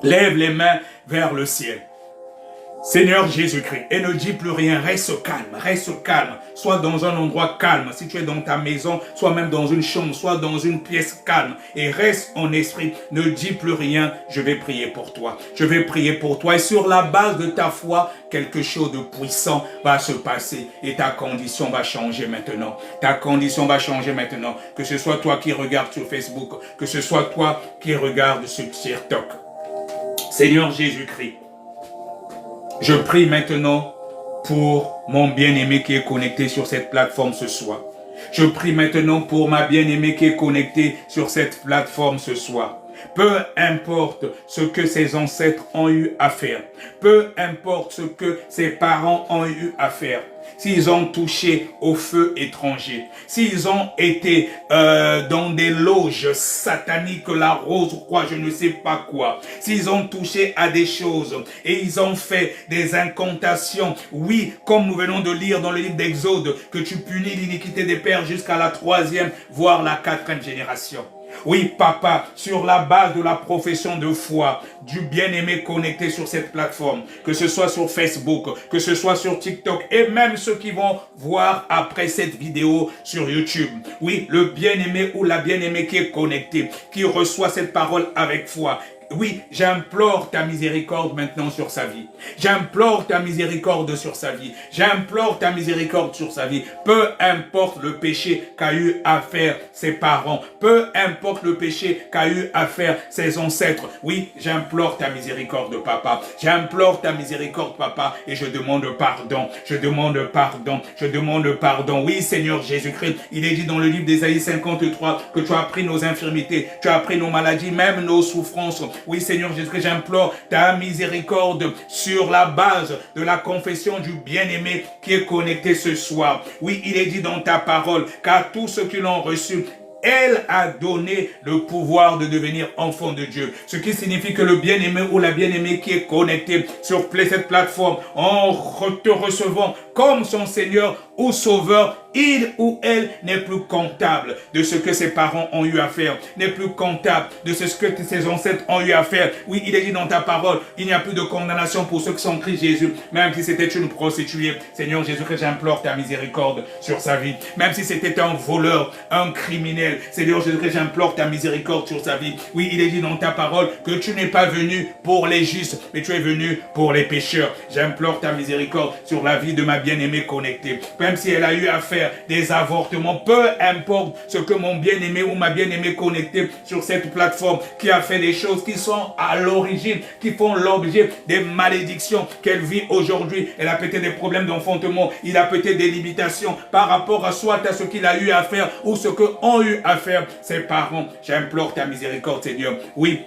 Lève les mains vers le ciel. Seigneur Jésus-Christ, et ne dis plus rien, reste calme, sois dans un endroit calme, si tu es dans ta maison, sois même dans une chambre, sois dans une pièce calme, et reste en esprit, ne dis plus rien, je vais prier pour toi, et sur la base de ta foi, quelque chose de puissant va se passer, et ta condition va changer maintenant, que ce soit toi qui regardes sur Facebook, que ce soit toi qui regardes sur TikTok. Seigneur Jésus-Christ, je prie maintenant pour mon bien-aimé qui est connecté sur cette plateforme ce soir. Je prie maintenant pour ma bien-aimée qui est connectée sur cette plateforme ce soir. Peu importe ce que ses ancêtres ont eu à faire, peu importe ce que ses parents ont eu à faire, s'ils ont touché au feu étranger, s'ils ont été dans des loges sataniques, la rose croix, je ne sais pas quoi, s'ils ont touché à des choses et ils ont fait des incantations, oui, comme nous venons de lire dans le livre d'Exode, que tu punis l'iniquité des pères jusqu'à la 3e, voire la 4e génération. Oui, papa, sur la base de la profession de foi du bien-aimé connecté sur cette plateforme, que ce soit sur Facebook, que ce soit sur TikTok, et même ceux qui vont voir après cette vidéo sur YouTube. Oui, le bien-aimé ou la bien-aimée qui est connecté, qui reçoit cette parole avec foi. Oui, j'implore ta miséricorde maintenant sur sa vie. J'implore ta miséricorde sur sa vie. J'implore ta miséricorde sur sa vie. Peu importe le péché qu'a eu à faire ses parents. Peu importe le péché qu'a eu à faire ses ancêtres. Oui, j'implore ta miséricorde, papa. J'implore ta miséricorde, papa. Et je demande pardon. Je demande pardon. Je demande pardon. Oui, Seigneur Jésus-Christ, il est dit dans le livre d'Ésaïe 53 que tu as pris nos infirmités, tu as pris nos maladies, même nos souffrances. Oui, Seigneur Jésus-Christ, j'implore ta miséricorde sur la base de la confession du bien-aimé qui est connecté ce soir. Oui, il est dit dans ta parole qu'à tous ceux qui l'ont reçu, elle a donné le pouvoir de devenir enfant de Dieu. Ce qui signifie que le bien-aimé ou la bien-aimée qui est connecté sur cette plateforme, en te recevant comme son Seigneur ou Sauveur, il ou elle n'est plus comptable de ce que ses parents ont eu à faire, n'est plus comptable de ce que ses ancêtres ont eu à faire. Oui, il est dit dans ta parole, il n'y a plus de condamnation pour ceux qui sont en Christ Jésus, même si c'était une prostituée. Seigneur Jésus-Christ, j'implore ta miséricorde sur sa vie. Même si c'était un voleur, un criminel, Seigneur Jésus-Christ, j'implore ta miséricorde sur sa vie. Oui, il est dit dans ta parole que tu n'es pas venu pour les justes, mais tu es venu pour les pécheurs. J'implore ta miséricorde sur la vie de ma bien-aimée connectée. Même si elle a eu à faire des avortements, peu importe ce que mon bien-aimé ou ma bien-aimée connectée sur cette plateforme qui a fait des choses qui sont à l'origine, qui font l'objet des malédictions qu'elle vit aujourd'hui. Elle a peut-être des problèmes d'enfantement, il a peut-être des limitations par rapport à soit à ce qu'il a eu à faire ou ce qu'ont eu à faire ses parents. J'implore ta miséricorde, Seigneur. Oui,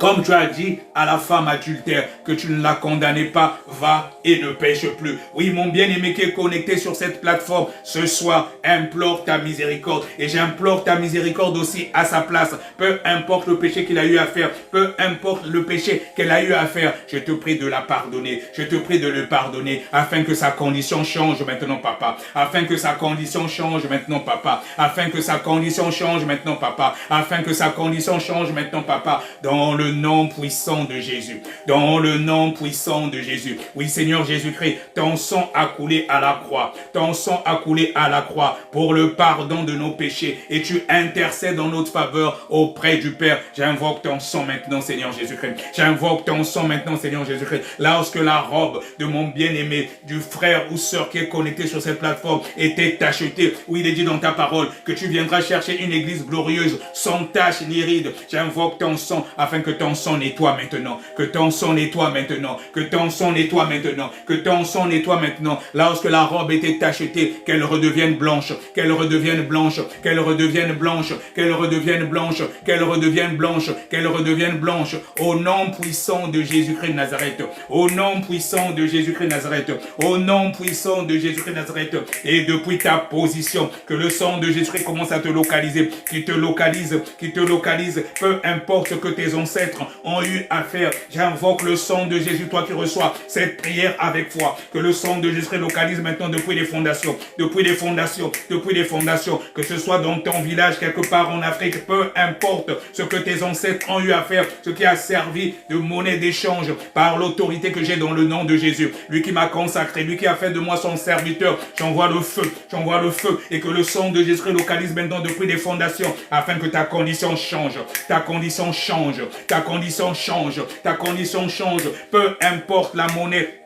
comme tu as dit à la femme adultère que tu ne la condamnais pas, va et ne pêche plus. Oui, mon bien-aimé qui est connecté sur cette plateforme, ce soir, implore ta miséricorde. Et j'implore ta miséricorde aussi à sa place. Peu importe le péché qu'il a eu à faire, peu importe le péché qu'elle a eu à faire, je te prie de la pardonner. Je te prie de le pardonner afin que sa condition change maintenant, papa. Afin que sa condition change maintenant, papa. Afin que sa condition change maintenant, papa. Afin que sa condition change maintenant, papa. Dans le nom puissant de Jésus. Dans le nom puissant de Jésus. Oui, Seigneur Jésus-Christ, ton sang a coulé à la croix. Ton sang a coulé à la croix pour le pardon de nos péchés. Et tu intercèdes en notre faveur auprès du Père. J'invoque ton sang maintenant, Seigneur Jésus-Christ. J'invoque ton sang maintenant, Seigneur Jésus-Christ. Lorsque la robe de mon bien-aimé, du frère ou sœur qui est connecté sur cette plateforme était tachetée, où il est dit dans ta parole que tu viendras chercher une église glorieuse, sans tache ni ride. J'invoque ton sang afin que ton sang nettoie maintenant, que ton sang nettoie maintenant, que ton sang nettoie maintenant, que ton sang nettoie maintenant. Lorsque la robe était tachetée, qu'elle redevienne blanche, qu'elle redevienne blanche, qu'elle redevienne blanche, qu'elle redevienne blanche, qu'elle redevienne blanche, qu'elle redevienne blanche, au nom puissant de Jésus-Christ de Nazareth, au nom puissant de Jésus-Christ de Nazareth, au nom puissant de Jésus-Christ de Nazareth. Et depuis ta position, que le sang de Jésus-Christ commence à te localiser, qui te localise, peu importe ce que tes ancêtres ancêtres ont eu à faire. J'invoque le sang de Jésus, toi qui reçois cette prière avec foi, que le sang de Jésus localise maintenant depuis les fondations, depuis les fondations, depuis les fondations, que ce soit dans ton village, quelque part en Afrique, peu importe ce que tes ancêtres ont eu à faire, ce qui a servi de monnaie d'échange par l'autorité que j'ai dans le nom de Jésus. Lui qui m'a consacré, lui qui a fait de moi son serviteur, j'envoie le feu, et que le sang de Jésus localise maintenant depuis les fondations, afin que ta condition change, ta condition change, ta condition change, ta condition change, peu importe la monnaie.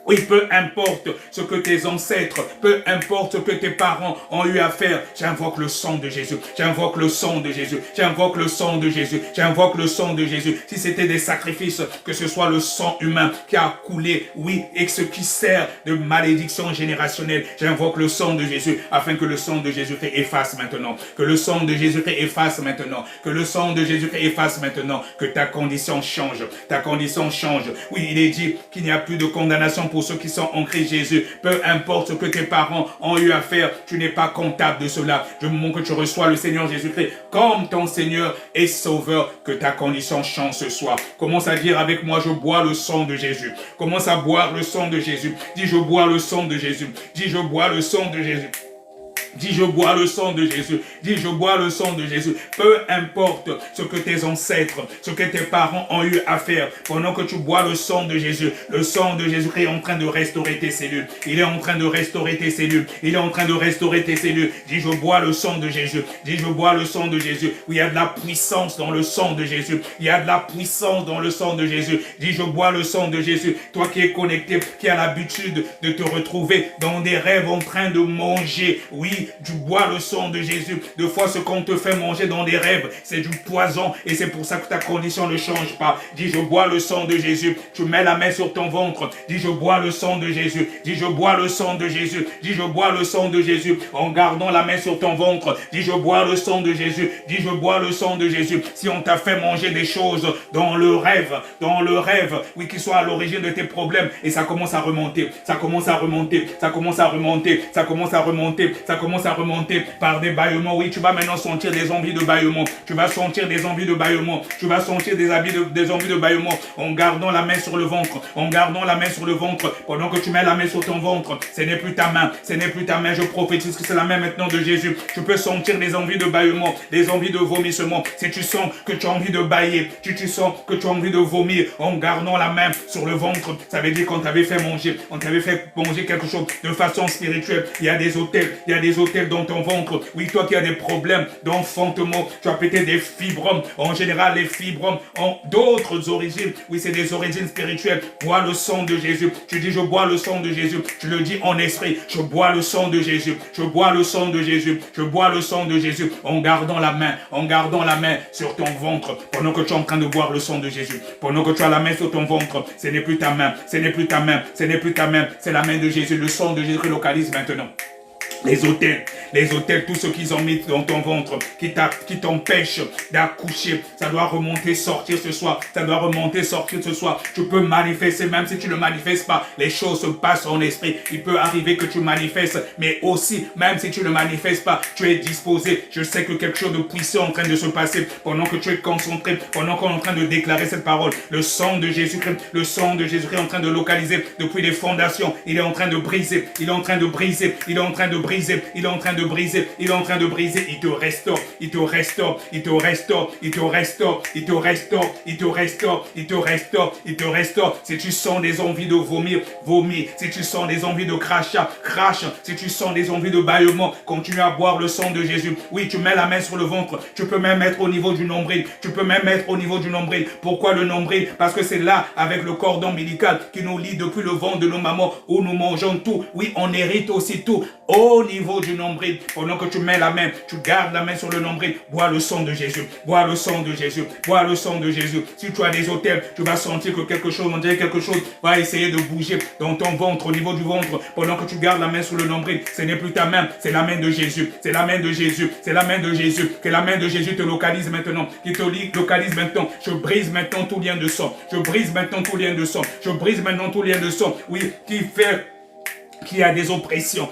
Oui, peu importe ce que tes ancêtres, peu importe ce que tes parents ont eu à faire, j'invoque le sang de Jésus, j'invoque le sang de Jésus, j'invoque le sang de Jésus, j'invoque le sang de Jésus. Si c'était des sacrifices, que ce soit le sang humain qui a coulé, oui, et ce qui sert de malédiction générationnelle, j'invoque le sang de Jésus, afin que le sang de Jésus-Christ efface maintenant, que le sang de Jésus-Christ efface maintenant, que le sang de Jésus-Christ efface maintenant, que ta condition change, ta condition change. Oui, il est dit qu'il n'y a plus de condamnation pour ceux qui sont en Christ Jésus. Peu importe ce que tes parents ont eu à faire, tu n'es pas comptable de cela. Je me montre que tu reçois le Seigneur Jésus-Christ comme ton Seigneur et Sauveur, que ta condition change ce soir. Commence à dire avec moi, je bois le sang de Jésus. Commence à boire le sang de Jésus. Dis, je bois le sang de Jésus. Dis, je bois le sang de Jésus. Dis, je bois le sang de Jésus. Dis, je bois le sang de Jésus. Peu importe ce que tes ancêtres, ce que tes parents ont eu à faire, pendant que tu bois le sang de Jésus, le sang de Jésus est en train de restaurer tes cellules. Il est en train de restaurer tes cellules. Il est en train de restaurer tes cellules. Dis, je bois le sang de Jésus. Dis, je bois le sang de Jésus. Oui, il y a de la puissance dans le sang de Jésus. Il y a de la puissance dans le sang de Jésus. Dis, je bois le sang de Jésus. Toi qui es connecté, qui as l'habitude de te retrouver dans des rêves en train de manger. Oui, tu bois le sang de Jésus. Deux fois, ce qu'on te fait manger dans des rêves, c'est du poison. Et c'est pour ça que ta condition ne change pas. Dis, je bois le sang de Jésus. Tu mets la main sur ton ventre. Dis, je bois le sang de Jésus. Dis, je bois le sang de Jésus. Dis, je bois le sang de Jésus. En gardant la main sur ton ventre. Dis, je bois le sang de Jésus. Dis, je bois le sang de Jésus. Si on t'a fait manger des choses dans le rêve, oui, qui soit à l'origine de tes problèmes, et ça commence à remonter. Ça commence à remonter. Ça commence à remonter. Ça commence à remonter. Ça commence à remonter par des bâillements. Oui, tu vas maintenant sentir des envies de bâillement. Tu vas sentir des envies de bâillement. Tu vas sentir des envies de bâillement en gardant la main sur le ventre. En gardant la main sur le ventre. Pendant que tu mets la main sur ton ventre, ce n'est plus ta main. Ce n'est plus ta main. Je prophétise que c'est la main maintenant de Jésus. Tu peux sentir des envies de bâillement, des envies de vomissement. Si tu sens que tu as envie de bâiller, si tu sens que tu as envie de vomir en gardant la main sur le ventre, ça veut dire qu'on t'avait fait manger. On t'avait fait manger quelque chose de façon spirituelle. Il y a des hôtels dans ton ventre. Oui, toi qui as des problèmes d'enfantement, tu as peut-être des fibromes. En général, les fibromes ont d'autres origines. Oui, c'est des origines spirituelles. Bois le sang de Jésus. Tu dis, je bois le sang de Jésus. Tu le dis en esprit. Je bois le sang de Jésus. Je bois le sang de Jésus. Je bois le sang de Jésus. En gardant la main sur ton ventre. Pendant que tu es en train de boire le sang de Jésus. Pendant que tu as la main sur ton ventre. Ce n'est plus ta main. Ce n'est plus ta main. Ce n'est plus ta main. C'est la main de Jésus. Le sang de Jésus localise maintenant. Les hôtels, tout ce qu'ils ont mis dans ton ventre, qui t'empêche d'accoucher, ça doit remonter, sortir ce soir. Ça doit remonter, sortir ce soir. Tu peux manifester, même si tu ne manifestes pas, les choses se passent en esprit. Il peut arriver que tu manifestes, mais aussi, même si tu ne manifestes pas, tu es disposé. Je sais que quelque chose de puissant est en train de se passer pendant que tu es concentré, pendant qu'on est en train de déclarer cette parole. Le sang de Jésus-Christ, le sang de Jésus-Christ est en train de localiser depuis les fondations. Il est en train de briser, il est en train de briser, il est en train de briser. Il est en train de briser, il est en train de briser, il te restaure, il te restaure, il te restaure, il te restaure, il te restaure, il te restaure, il te restaure, il te restaure. Si tu sens des envies de vomir, vomis. Si tu sens des envies de crachat, crache. Si tu sens des envies de bâillement, continue à boire le sang de Jésus. Oui, tu mets la main sur le ventre, tu peux même mettre au niveau du nombril, tu peux même mettre au niveau du nombril. Pourquoi le nombril? Parce que c'est là, avec le cordon ombilical qui nous lie depuis le ventre de nos mamans, où nous mangeons tout. Oui, on hérite aussi tout. Au niveau du nombril, pendant que tu mets la main, tu gardes la main sur le nombril, bois le sang de Jésus, bois le sang de Jésus, bois le sang de Jésus. Si tu as des hôtels, tu vas sentir que quelque chose, on dirait quelque chose, va essayer de bouger dans ton ventre, au niveau du ventre, pendant que tu gardes la main sur le nombril. Ce n'est plus ta main, c'est la main de Jésus, c'est la main de Jésus, c'est la main de Jésus. Que la main de Jésus te localise maintenant, qui te localise maintenant. Je brise maintenant tout lien de sang, je brise maintenant tout lien de sang, je brise maintenant tout lien de sang. Oui, qui qui a des oppressions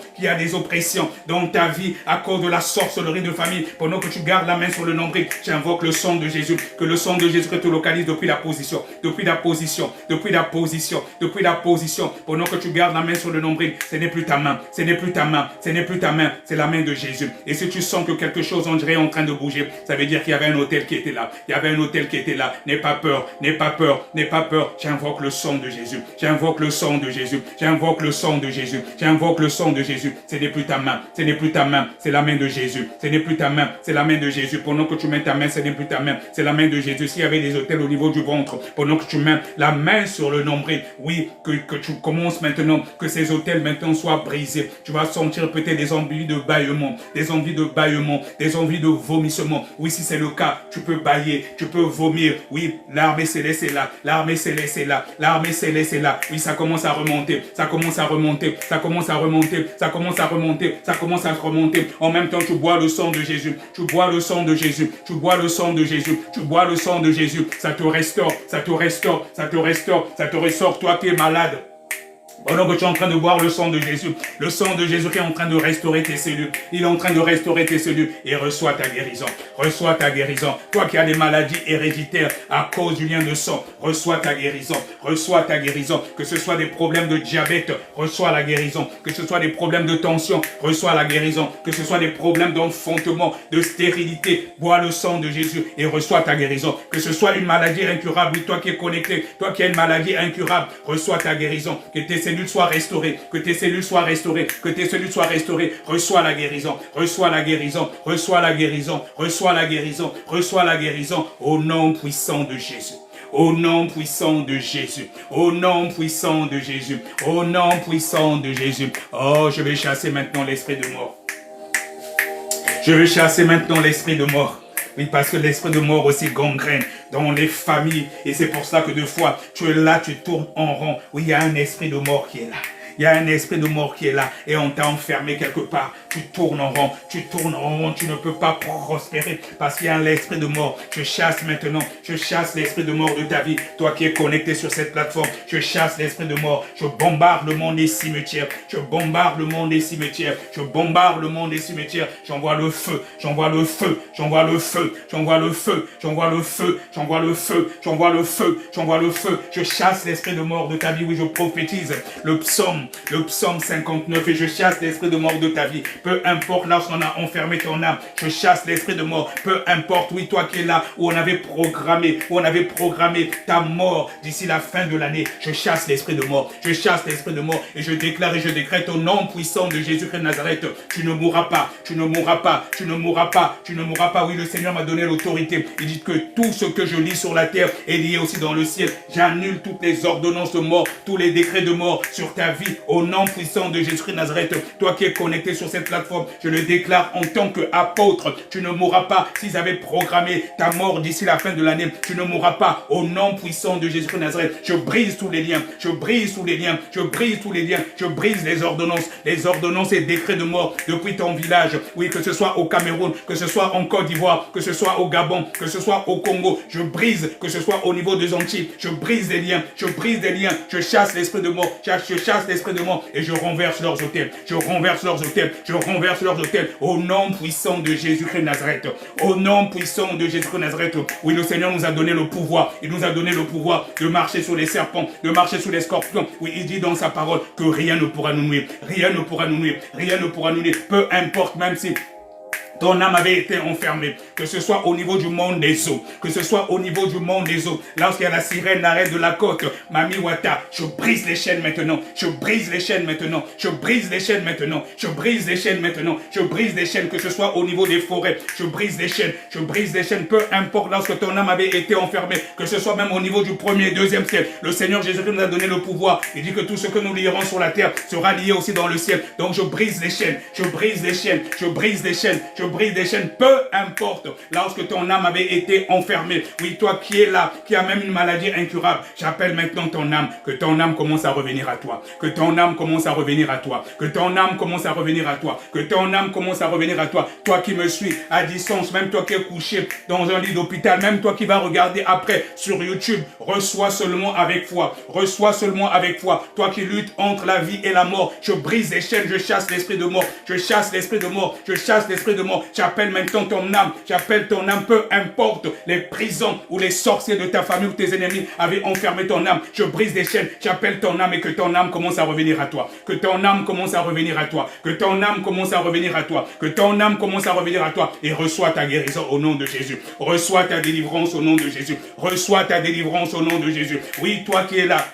dans ta vie à cause de la sorcellerie de famille, pendant que tu gardes la main sur le nombril, j'invoque le sang de Jésus, que le sang de Jésus te localise depuis la position, pendant que tu gardes la main sur le nombril, ce n'est plus ta main, c'est la main de Jésus. Et si tu sens que quelque chose on dirait en train de bouger, ça veut dire qu'il y avait un hôtel qui était là, n'aie pas peur, j'invoque le sang de Jésus, j'invoque le sang de Jésus, ce n'est plus ta main, c'est la main de Jésus, pendant que tu mets ta main, ce n'est plus ta main, c'est la main de Jésus. S'il y avait des autels au niveau du ventre, pendant que tu mets la main sur le nombril, oui, que tu commences maintenant, que ces autels maintenant soient brisés, tu vas sentir peut-être des envies de bâillement, des envies de vomissement, oui, si c'est le cas, tu peux bâiller, tu peux vomir, oui, l'armée céleste est là, oui, ça commence à remonter, en même temps tu bois le sang de Jésus, ça te restaure, toi qui es malade. Pendant que tu es en train de boire le sang de Jésus qui est en train de restaurer tes cellules. Il est en train de restaurer tes cellules et reçois ta guérison. Toi qui as des maladies héréditaires à cause du lien de sang, reçois ta guérison. Que ce soit des problèmes de diabète, reçois la guérison. Que ce soit des problèmes de tension, reçois la guérison. Que ce soit des problèmes d'enfantement, de stérilité, bois le sang de Jésus et reçois ta guérison. Que ce soit une maladie incurable, oui, toi qui es connecté, toi qui as une maladie incurable, reçois ta guérison. Que tes cellules soient restaurées, reçois la guérison, au nom puissant de Jésus. Au nom puissant de Jésus. Oh, je vais chasser maintenant l'esprit de mort. Oui, parce que l'esprit de mort aussi gangrène dans les familles. Et c'est pour ça que deux fois, tu es là, tu tournes en rond. Oui, il y a un esprit de mort qui est là. Et on t'a enfermé quelque part. Tu tournes en rond, tu ne peux pas prospérer parce qu'il y a l'esprit de mort. Je chasse l'esprit de mort de ta vie. Toi qui es connecté sur cette plateforme, je chasse l'esprit de mort. Je bombarde le monde des cimetières. J'envoie le feu. Je chasse l'esprit de mort de ta vie. Oui, je prophétise le psaume 59 et je chasse l'esprit de mort de ta vie. Peu importe là où on a enfermé ton âme, je chasse l'esprit de mort. Peu importe, oui, toi qui es là où on avait programmé ta mort d'ici la fin de l'année, je chasse l'esprit de mort. Et je déclare et je décrète au nom puissant de Jésus-Christ de Nazareth, tu ne mourras pas. Oui, le Seigneur m'a donné l'autorité. Il dit que tout ce que je lis sur la terre est lié aussi dans le ciel. J'annule toutes les ordonnances de mort, tous les décrets de mort sur ta vie au nom puissant de Jésus-Christ de Nazareth. Toi qui es connecté sur cette plateforme, je le déclare en tant qu'apôtre, tu ne mourras pas. S'ils avaient programmé ta mort d'ici la fin de l'année, tu ne mourras pas au nom puissant de Jésus-Christ de Nazareth. Je brise tous les liens, je brise les ordonnances et décrets de mort depuis ton village. Oui, que ce soit au Cameroun, que ce soit en Côte d'Ivoire, que ce soit au Gabon, que ce soit au Congo, je brise, que ce soit au niveau des Antilles, je brise les liens, je chasse l'esprit de mort, et je renverse leurs hôtels, au nom puissant de Jésus-Christ de Nazareth. Oui, le Seigneur nous a donné le pouvoir, il nous a donné le pouvoir de marcher sur les serpents, de marcher sur les scorpions. Oui, il dit dans sa parole que rien ne pourra nous nuire, peu importe, même si ton âme avait été enfermée, que ce soit au niveau du monde des eaux, lorsqu'il y a la sirène d'arrêt de la côte, Mami Wata, je brise les chaînes maintenant, que ce soit au niveau des forêts, je brise les chaînes, peu importe lorsque ton âme avait été enfermée, que ce soit même au niveau du premier et deuxième ciel, le Seigneur Jésus-Christ nous a donné le pouvoir, il dit que tout ce que nous lierons sur la terre sera lié aussi dans le ciel, donc je brise les chaînes, brise des chaînes, peu importe, lorsque ton âme avait été enfermée. Oui, toi qui es là, qui as même une maladie incurable, j'appelle maintenant ton âme, que ton âme commence à revenir à toi, que ton âme commence à revenir à toi, que ton âme commence à revenir à toi, que ton âme commence à revenir à toi, toi qui me suis à distance, même toi qui es couché dans un lit d'hôpital, même toi qui vas regarder après sur YouTube, reçois seulement avec foi, reçois seulement avec foi, toi qui luttes entre la vie et la mort, je brise les chaînes, je chasse l'esprit de mort, je chasse l'esprit de mort, je chasse l'esprit de mort, j'appelle maintenant ton âme, j'appelle ton âme, peu importe les prisons ou les sorciers de ta famille ou tes ennemis avaient enfermé ton âme, je brise les chaînes, j'appelle ton âme et que ton âme commence à revenir à toi, que ton âme commence à revenir à toi, que ton âme commence à revenir à toi, que ton âme commence à revenir à toi et reçois ta guérison au nom de Jésus, reçois ta délivrance au nom de Jésus, reçois ta délivrance au nom de Jésus. Oui, toi qui es là,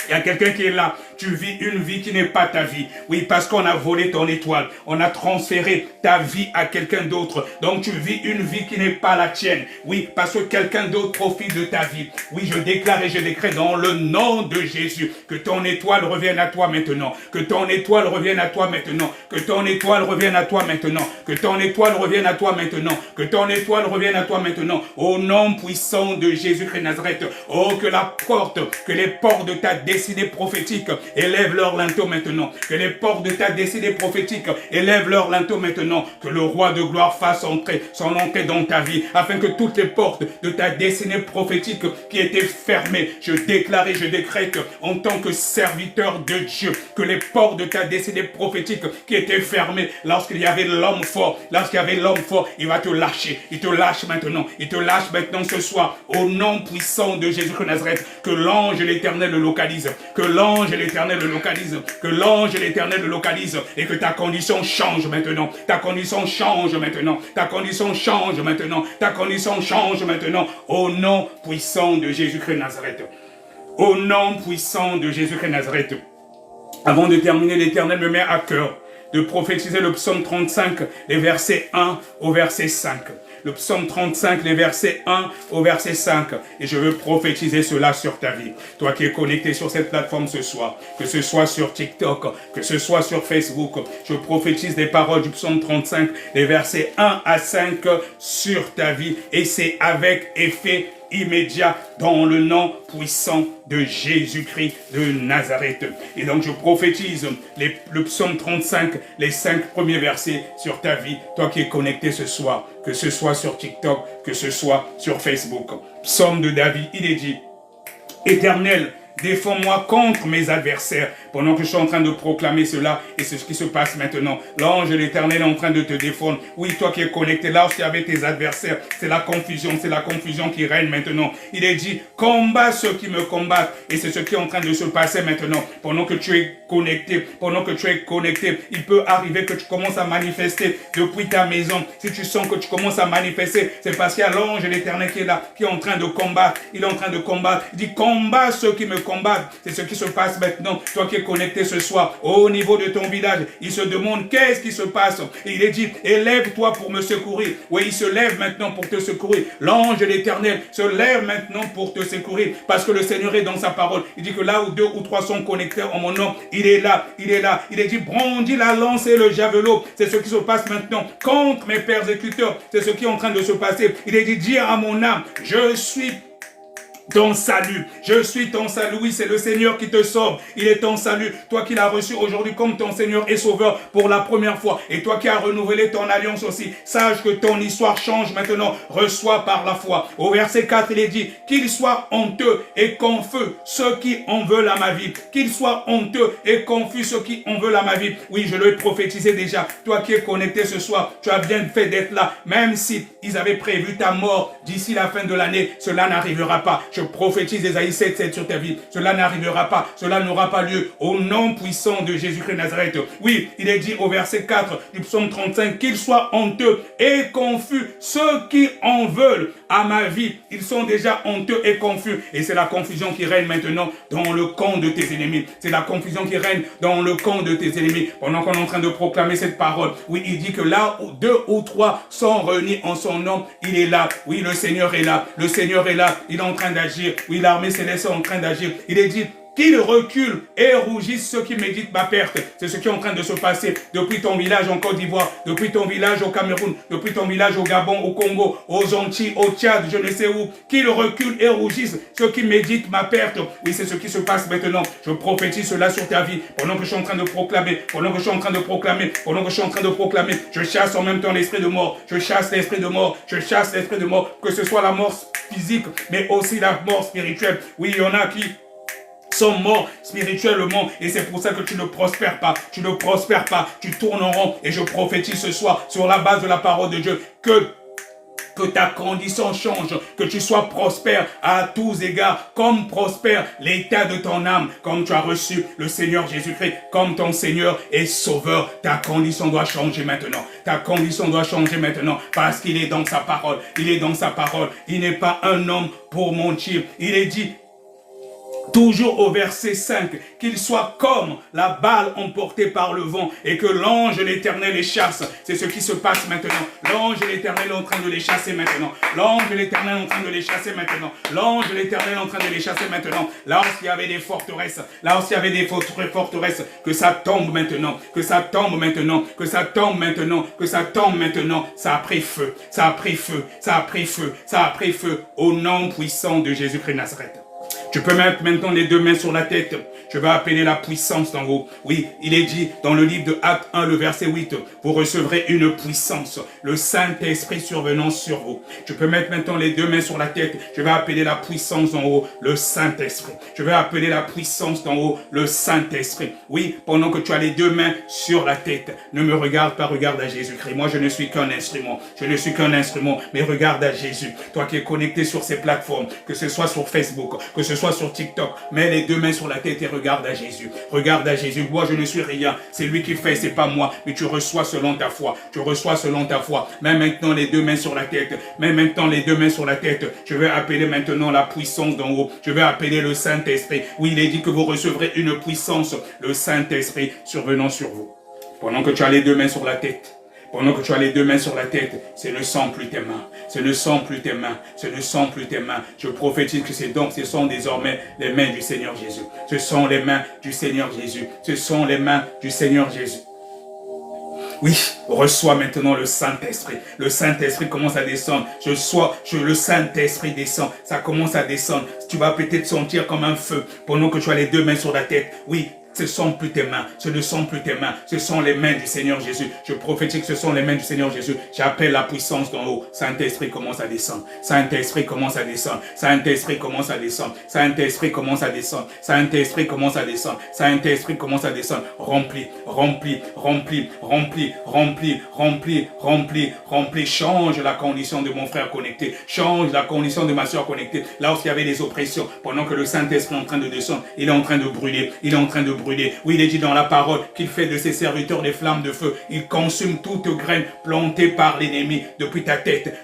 il y a quelqu'un qui est là, tu vis une vie qui n'est pas ta vie. Oui, parce qu'on a volé ton étoile. On a transféré ta vie à quelqu'un d'autre. Donc tu vis une vie qui n'est pas la tienne. Oui, parce que quelqu'un d'autre profite de ta vie. Oui, je déclare et je décrète dans le nom de Jésus que ton étoile revienne à toi maintenant. Que ton étoile revienne à toi maintenant. Que ton étoile revienne à toi maintenant. Que ton étoile revienne à toi maintenant. Que ton étoile revienne à toi maintenant. Au nom puissant de Jésus-Christ de Nazareth. Oh, que la porte, que les portes de ta destinée prophétique élève leur linteau maintenant. Que les portes de ta destinée prophétique élèvent leur linteau maintenant. Que le roi de gloire fasse entrer son entrée dans ta vie. Afin que toutes les portes de ta destinée prophétique qui étaient fermées, je déclare et je décrète en tant que serviteur de Dieu, que les portes de ta destinée prophétique qui étaient fermées lorsqu'il y avait l'homme fort, il va te lâcher. Il te lâche maintenant. Il te lâche maintenant ce soir. Au nom puissant de Jésus-Christ de Nazareth. Que l'ange de l'Éternel le localise. Que l'ange de l'Éternel le localise, que l'ange de l'Éternel le localise et que ta condition change maintenant, ta condition change maintenant, ta condition change maintenant, ta condition change maintenant, au nom puissant de Jésus-Christ de Nazareth. Au nom puissant de Jésus-Christ de Nazareth. Avant de terminer, l'Éternel me met à cœur de prophétiser le psaume 35, les versets 1 au verset 5. Le psaume 35, les versets 1 au verset 5. Et je veux prophétiser cela sur ta vie. Toi qui es connecté sur cette plateforme ce soir, que ce soit sur TikTok, que ce soit sur Facebook, je prophétise les paroles du psaume 35, les versets 1 à 5 sur ta vie. Et c'est avec effet immédiat dans le nom puissant de Jésus-Christ de Nazareth. Et donc je prophétise le psaume 35, les 5 premiers versets sur ta vie, toi qui es connecté ce soir, que ce soit sur TikTok, que ce soit sur Facebook. Psaume de David, il est dit, Éternel, défends-moi contre mes adversaires. Pendant que je suis en train de proclamer cela, et c'est ce qui se passe maintenant. L'ange de l'Éternel est en train de te défendre. Oui, toi qui es connecté là aussi avec tes adversaires, c'est la confusion qui règne maintenant. Il est dit, combat ceux qui me combattent. Et c'est ce qui est en train de se passer maintenant. Pendant que tu es connecté, il peut arriver que tu commences à manifester depuis ta maison. Si tu sens que tu commences à manifester, c'est parce qu'il y a l'ange de l'Éternel qui est là, qui est en train de combattre. Il est en train de combattre. Il dit, combat ceux qui me combattent. C'est ce qui se passe maintenant. Toi qui es connecté ce soir, au niveau de ton village, il se demande qu'est-ce qui se passe. Et il est dit, élève-toi pour me secourir. Oui, il se lève maintenant pour te secourir. L'ange de l'Éternel se lève maintenant pour te secourir. Parce que le Seigneur est dans sa parole. Il dit que là où 2 ou 3 sont connectés en mon nom, il est là, il est là. Il est dit, brandis la lance et le javelot. C'est ce qui se passe maintenant contre mes persécuteurs. C'est ce qui est en train de se passer. Il est dit, dire à mon âme, je suis ton salut. Je suis ton salut. Oui, c'est le Seigneur qui te sauve. Il est ton salut. Toi qui l'as reçu aujourd'hui comme ton Seigneur et Sauveur pour la première fois. Et toi qui as renouvelé ton alliance aussi. Sache que ton histoire change maintenant. Reçois par la foi. Au verset 4, il est dit, qu'il soit honteux et confus ceux qui en veulent à ma vie. Qu'il soit honteux et confus ceux qui en veulent à ma vie. Oui, je l'ai prophétisé déjà. Toi qui es connecté ce soir, tu as bien fait d'être là. Même si ils avaient prévu ta mort d'ici la fin de l'année, cela n'arrivera pas. Je prophétise Ésaïe 7:7 sur ta vie. Cela n'arrivera pas. Cela n'aura pas lieu. Au nom puissant de Jésus-Christ de Nazareth. Oui, il est dit au verset 4 du psaume 35 qu'ils soient honteux et confus ceux qui en veulent à ma vie. Ils sont déjà honteux et confus. Et c'est la confusion qui règne maintenant dans le camp de tes ennemis. C'est la confusion qui règne dans le camp de tes ennemis. Pendant qu'on est en train de proclamer cette parole. Oui, il dit que là où 2 ou 3 sont réunis en son nom, il est là. Oui, le Seigneur est là. Le Seigneur est là. Il est en train d'agir. Oui, l'armée céleste est en train d'agir. Il est dit, Qu'ils reculent et rougissent ceux qui méditent ma perte. C'est ce qui est en train de se passer depuis ton village en Côte d'Ivoire, depuis ton village au Cameroun, depuis ton village au Gabon, au Congo, aux Antilles, au Tchad, je ne sais où. Qu'ils reculent et rougissent ceux qui méditent ma perte. Oui, c'est ce qui se passe maintenant. Je prophétise cela sur ta vie. Pendant que je suis en train de proclamer, pendant que je suis en train de proclamer, pendant que je suis en train de proclamer, je chasse en même temps l'esprit de mort. Je chasse l'esprit de mort. Je chasse l'esprit de mort. Que ce soit la mort physique, mais aussi la mort spirituelle. Oui, il y en a qui sont morts spirituellement et c'est pour ça que tu ne prospères pas, tu tournes en rond et je prophétise ce soir sur la base de la parole de Dieu que ta condition change, que tu sois prospère à tous égards, comme prospère l'état de ton âme, comme tu as reçu le Seigneur Jésus-Christ, comme ton Seigneur et Sauveur. Ta condition doit changer maintenant. Ta condition doit changer maintenant parce qu'il est dans sa parole. Il est dans sa parole. Il n'est pas un homme pour mentir. Il est dit toujours au verset 5, qu'il soit comme la balle emportée par le vent et que l'ange de l'Éternel les chasse. C'est ce qui se passe maintenant. L'ange de l'Éternel est en train de les chasser maintenant. L'ange de l'Éternel est en train de les chasser maintenant. L'ange de l'Éternel est en train de les chasser maintenant. Là où il y avait des forteresses, là où il y avait des forteresses, que ça tombe maintenant, que ça tombe maintenant, que ça tombe maintenant, que ça tombe maintenant. Ça a pris feu, ça a pris feu, ça a pris feu, ça a pris feu au nom puissant de Jésus-Christ de Nazareth. Tu peux mettre maintenant les deux mains sur la tête. Je vais appeler la puissance d'en haut. Oui, il est dit dans le livre de Actes 1, le verset 8, vous recevrez une puissance, le Saint-Esprit survenant sur vous. Tu peux mettre maintenant les deux mains sur la tête. Je vais appeler la puissance d'en haut, le Saint-Esprit. Je vais appeler la puissance d'en haut, le Saint-Esprit. Oui, pendant que tu as les deux mains sur la tête, ne me regarde pas, regarde à Jésus-Christ. Moi, je ne suis qu'un instrument. Je ne suis qu'un instrument, mais regarde à Jésus. Toi qui es connecté sur ces plateformes, que ce soit sur Facebook, que ce soit sur TikTok, mets les deux mains sur la tête et regarde à Jésus. Regarde à Jésus. Moi, je ne suis rien. C'est lui qui fait, c'est pas moi. Mais tu reçois selon ta foi. Tu reçois selon ta foi. Mets maintenant les deux mains sur la tête. Mets maintenant les deux mains sur la tête. Je vais appeler maintenant la puissance d'en haut. Je vais appeler le Saint-Esprit. Oui, il est dit que vous recevrez une puissance, le Saint-Esprit survenant sur vous. Pendant que tu as les deux mains sur la tête, pendant que tu as les deux mains sur la tête, ce ne sont plus tes mains. Ce ne sont plus tes mains. Ce ne sont plus tes mains. Je prophétise que ce sont désormais les mains du Seigneur Jésus. Ce sont les mains du Seigneur Jésus. Ce sont les mains du Seigneur Jésus. Oui, reçois maintenant le Saint-Esprit. Le Saint-Esprit commence à descendre. Le Saint-Esprit descend. Ça commence à descendre. Tu vas peut-être sentir comme un feu pendant que tu as les deux mains sur la tête. Oui. Ce ne sont plus tes mains, ce ne sont plus tes mains, ce sont les mains du Seigneur Jésus. Je prophétise que ce sont les mains du Seigneur Jésus. J'appelle la puissance d'en haut. Saint-Esprit commence à descendre. Saint-Esprit commence à descendre. Saint-Esprit commence à descendre. Saint-Esprit commence à descendre. Saint-Esprit commence à descendre. Saint-Esprit commence à descendre. Remplis, remplis, remplis, remplis, remplis, remplis, remplis, remplis. Change la condition de mon frère connecté. Change la condition de ma soeur connectée. Là où il y avait des oppressions, pendant que le Saint-Esprit est en train de descendre, il est en train de brûler. Il est en train de brûler. Oui, il est dit dans la parole qu'il fait de ses serviteurs des flammes de feu. Il consume toute graine plantée par l'ennemi depuis ta tête,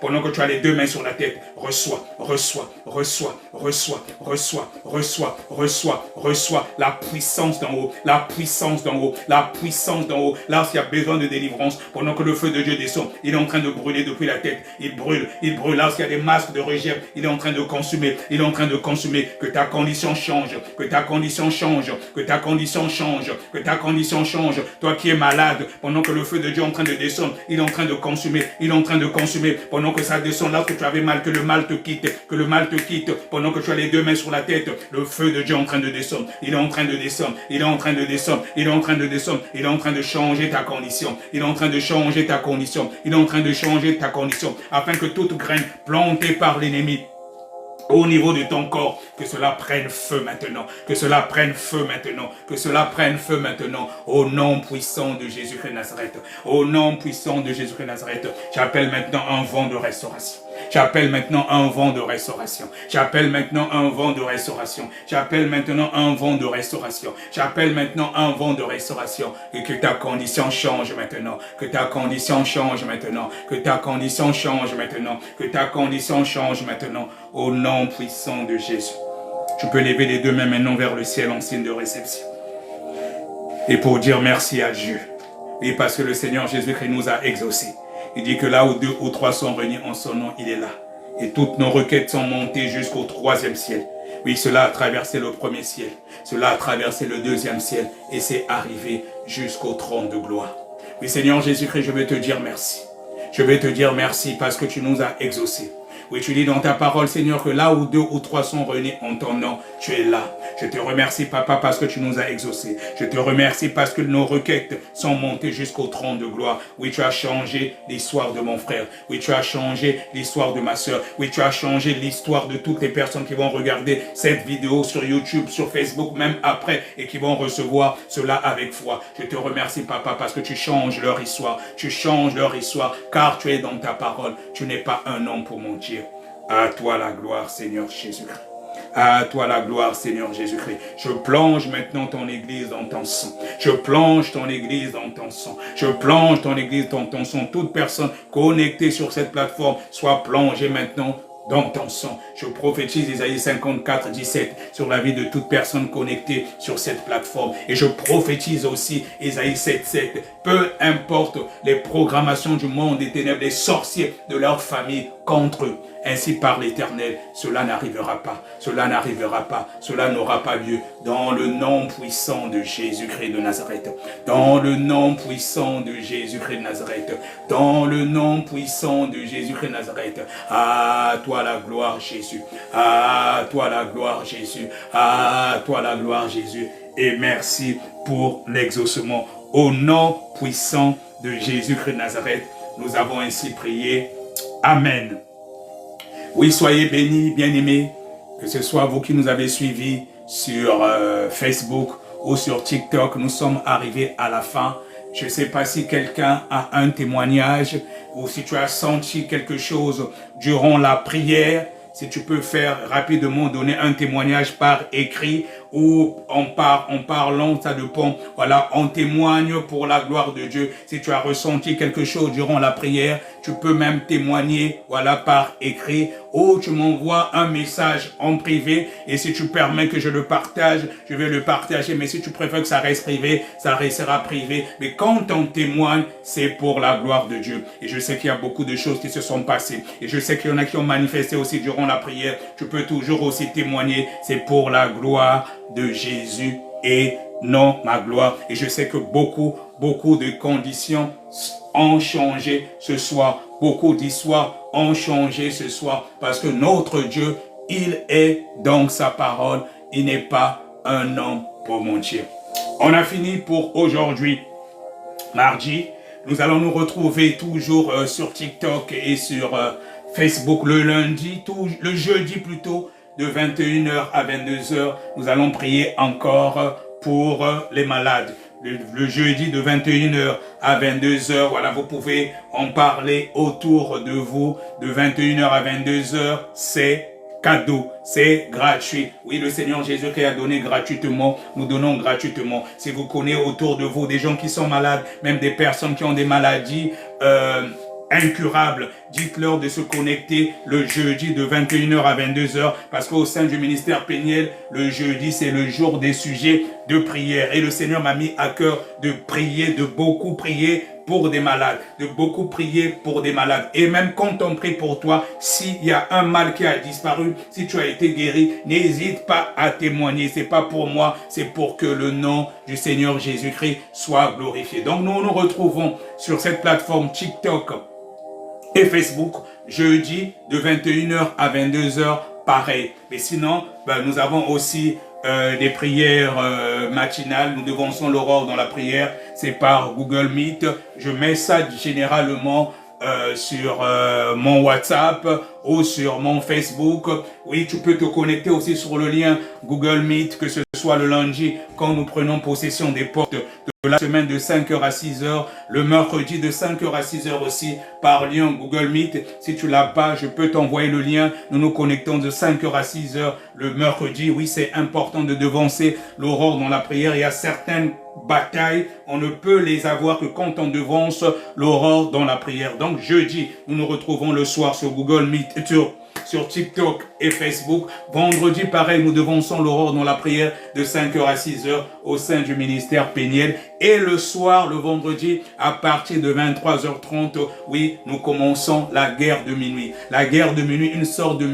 pendant que tu as les deux mains sur la tête. Reçois, reçois, reçois, reçois, reçois, reçois, reçois, reçois la puissance d'en haut, la puissance d'en haut, la puissance d'en haut. Là, s'il y a besoin de délivrance, pendant que le feu de Dieu descend, il est en train de brûler depuis la tête. Il brûle, il brûle. Là, s'il y a des masques de rejet, il est en train de consumer, il est en train de consumer. Que ta condition change, que ta condition change. Que ta condition change, que ta condition change. Toi qui es malade, pendant que le feu de Dieu est en train de descendre, il est en train de consumer, il est en train de consommer. Pendant que ça descend, là que tu avais mal, que le mal te quitte, que le mal te quitte. Pendant que tu as les deux mains sur la tête, le feu de Dieu est en train de descendre, il est en train de descendre, il est en train de descendre, il est en train de descendre, il est en train de changer ta condition, il est en train de changer ta condition, il est en train de changer ta condition, afin que toute graine plantée par l'ennemi au niveau de ton corps, que cela prenne feu maintenant, que cela prenne feu maintenant, que cela prenne feu maintenant, au nom puissant de Jésus-Christ de Nazareth, au nom puissant de Jésus-Christ de Nazareth. J'appelle maintenant un vent de restauration. J'appelle maintenant un vent de restauration. J'appelle maintenant un vent de restauration. J'appelle maintenant un vent de restauration. J'appelle maintenant un vent de restauration. Et que ta condition change maintenant. Que ta condition change maintenant. Que ta condition change maintenant. Que ta condition change maintenant. Au nom puissant de Jésus. Tu peux lever les deux mains maintenant vers le ciel en signe de réception. Et pour dire merci à Dieu. Et parce que le Seigneur Jésus-Christ nous a exaucés. Il dit que là où 2 ou 3 sont réunis en son nom, il est là. Et toutes nos requêtes sont montées jusqu'au 3e ciel. Oui, cela a traversé le premier ciel. Cela a traversé le deuxième ciel. Et c'est arrivé jusqu'au trône de gloire. Oui, Seigneur Jésus-Christ, je veux te dire merci. Je vais te dire merci parce que tu nous as exaucés. Oui, tu dis dans ta parole, Seigneur, que là où 2 ou 3 sont réunis en ton nom, tu es là. Je te remercie, Papa, parce que tu nous as exaucés. Je te remercie parce que nos requêtes sont montées jusqu'au trône de gloire. Oui, tu as changé l'histoire de mon frère. Oui, tu as changé l'histoire de ma soeur. Oui, tu as changé l'histoire de toutes les personnes qui vont regarder cette vidéo sur YouTube, sur Facebook, même après, et qui vont recevoir cela avec foi. Je te remercie, Papa, parce que tu changes leur histoire. Tu changes leur histoire, car tu es dans ta parole. Tu n'es pas un homme pour mentir. À toi la gloire, Seigneur Jésus-Christ. À toi la gloire, Seigneur Jésus-Christ. Je plonge maintenant ton église dans ton sang. Je plonge ton église dans ton sang. Je plonge ton église dans ton sang. Toute personne connectée sur cette plateforme soit plongée maintenant dans ton sang. Je prophétise Isaïe 54, 17 sur la vie de toute personne connectée sur cette plateforme. Et je prophétise aussi Isaïe 7, 7. Peu importe les programmations du monde des ténèbres, des sorciers de leur famille contre eux. Ainsi par l'Éternel, cela n'arrivera pas, cela n'arrivera pas, cela n'aura pas lieu dans le nom puissant de Jésus-Christ de Nazareth, dans le nom puissant de Jésus-Christ de Nazareth, dans le nom puissant de Jésus-Christ de Nazareth. À toi la gloire Jésus, à toi la gloire Jésus, à toi la gloire Jésus, et merci pour l'exaucement. Au nom puissant de Jésus-Christ de Nazareth, nous avons ainsi prié. Amen. Oui, soyez bénis, bien-aimés, que ce soit vous qui nous avez suivis sur Facebook ou sur TikTok. Nous sommes arrivés à la fin. Je ne sais pas si quelqu'un a un témoignage ou si tu as senti quelque chose durant la prière. Si tu peux faire rapidement, donner un témoignage par écrit ou en parlant, ça dépend. Voilà, on témoigne pour la gloire de Dieu. Si tu as ressenti quelque chose durant la prière, tu peux même témoigner, voilà, par écrit, ou tu m'envoies un message en privé, et si tu permets que je le partage, je vais le partager, mais si tu préfères que ça reste privé, ça restera privé. Mais quand on témoigne, c'est pour la gloire de Dieu. Et je sais qu'il y a beaucoup de choses qui se sont passées, et je sais qu'il y en a qui ont manifesté aussi durant la prière. Tu peux toujours aussi témoigner, c'est pour la gloire de Jésus et non ma gloire. Et je sais que beaucoup de conditions ont changé ce soir. Beaucoup d'histoires ont changé ce soir. Parce que notre Dieu, il est dans sa parole. Il n'est pas un homme pour mentir. On a fini pour aujourd'hui. Mardi, nous allons nous retrouver toujours sur TikTok et sur Facebook le lundi, le jeudi plutôt, de 21h à 22h. Nous allons prier encore pour les malades. Le jeudi de 21h à 22h, voilà, vous pouvez en parler autour de vous. De 21h à 22h, c'est cadeau, c'est gratuit. Oui, le Seigneur Jésus-Christ a donné gratuitement, nous donnons gratuitement. Si vous connaissez autour de vous des gens qui sont malades, même des personnes qui ont des maladies incurables, dites-leur de se connecter le jeudi de 21h à 22h, parce qu'au sein du ministère Péniel, le jeudi, c'est le jour des sujets de prière. Et le Seigneur m'a mis à cœur de prier, de beaucoup prier pour des malades, de beaucoup prier pour des malades. Et même quand on prie pour toi, s'il y a un mal qui a disparu, si tu as été guéri, n'hésite pas à témoigner. C'est pas pour moi, c'est pour que le nom du Seigneur Jésus-Christ soit glorifié. Donc nous nous retrouvons sur cette plateforme TikTok et Facebook, jeudi de 21h à 22h, pareil. Mais sinon, nous avons aussi des prières matinales. Nous devançons l'aurore dans la prière. C'est par Google Meet. Je mets ça généralement sur mon WhatsApp ou sur mon Facebook. Oui, tu peux te connecter aussi sur le lien Google Meet, que ce soit le lundi, quand nous prenons possession des portes de la semaine de 5h à 6h, le mercredi de 5h à 6h aussi, par lien Google Meet. Si tu l'as pas, je peux t'envoyer le lien. Nous nous connectons de 5h à 6h le mercredi. Oui, c'est important de devancer l'aurore dans la prière. Il y a certaines batailles, on ne peut les avoir que quand on devance l'aurore dans la prière. Donc jeudi, nous nous retrouvons le soir sur Google Meet, sur TikTok et Facebook. Vendredi, pareil, nous devançons l'aurore dans la prière de 5h à 6h au sein du ministère Péniel. Et le soir, le vendredi, à partir de 23h30, oui, nous commençons la guerre de minuit. La guerre de minuit, une sorte de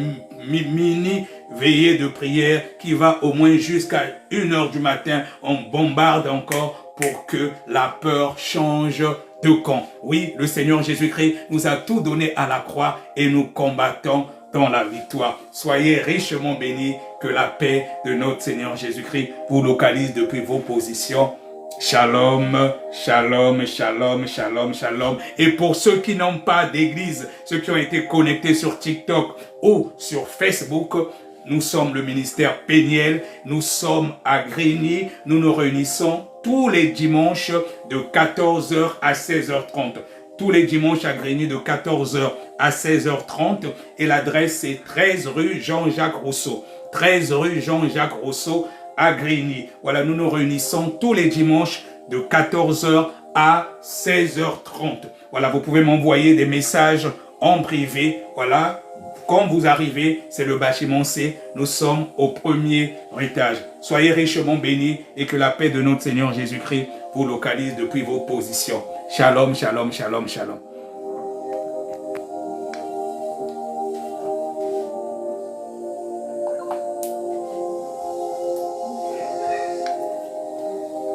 mini veillée de prière qui va au moins jusqu'à 1h du matin. On bombarde encore pour que la peur change de camp. Oui, le Seigneur Jésus-Christ nous a tout donné à la croix et nous combattons dans la victoire. Soyez richement bénis, que la paix de notre Seigneur Jésus-Christ vous localise depuis vos positions. Shalom, shalom, shalom, shalom, shalom. Et pour ceux qui n'ont pas d'église, ceux qui ont été connectés sur TikTok ou sur Facebook, nous sommes le ministère Péniel, nous sommes à Grigny, nous nous réunissons tous les dimanches de 14h à 16h30. Tous les dimanches à Grigny de 14h à 16h30 et l'adresse est 13 rue Jean-Jacques Rousseau. 13 rue Jean-Jacques Rousseau à Grigny. Voilà, nous nous réunissons tous les dimanches de 14h à 16h30. Voilà, vous pouvez m'envoyer des messages en privé. Voilà, quand vous arrivez, c'est le bâtiment C. Nous sommes au premier étage. Soyez richement bénis et que la paix de notre Seigneur Jésus-Christ vous localise depuis vos positions. Shalom, shalom, shalom, shalom.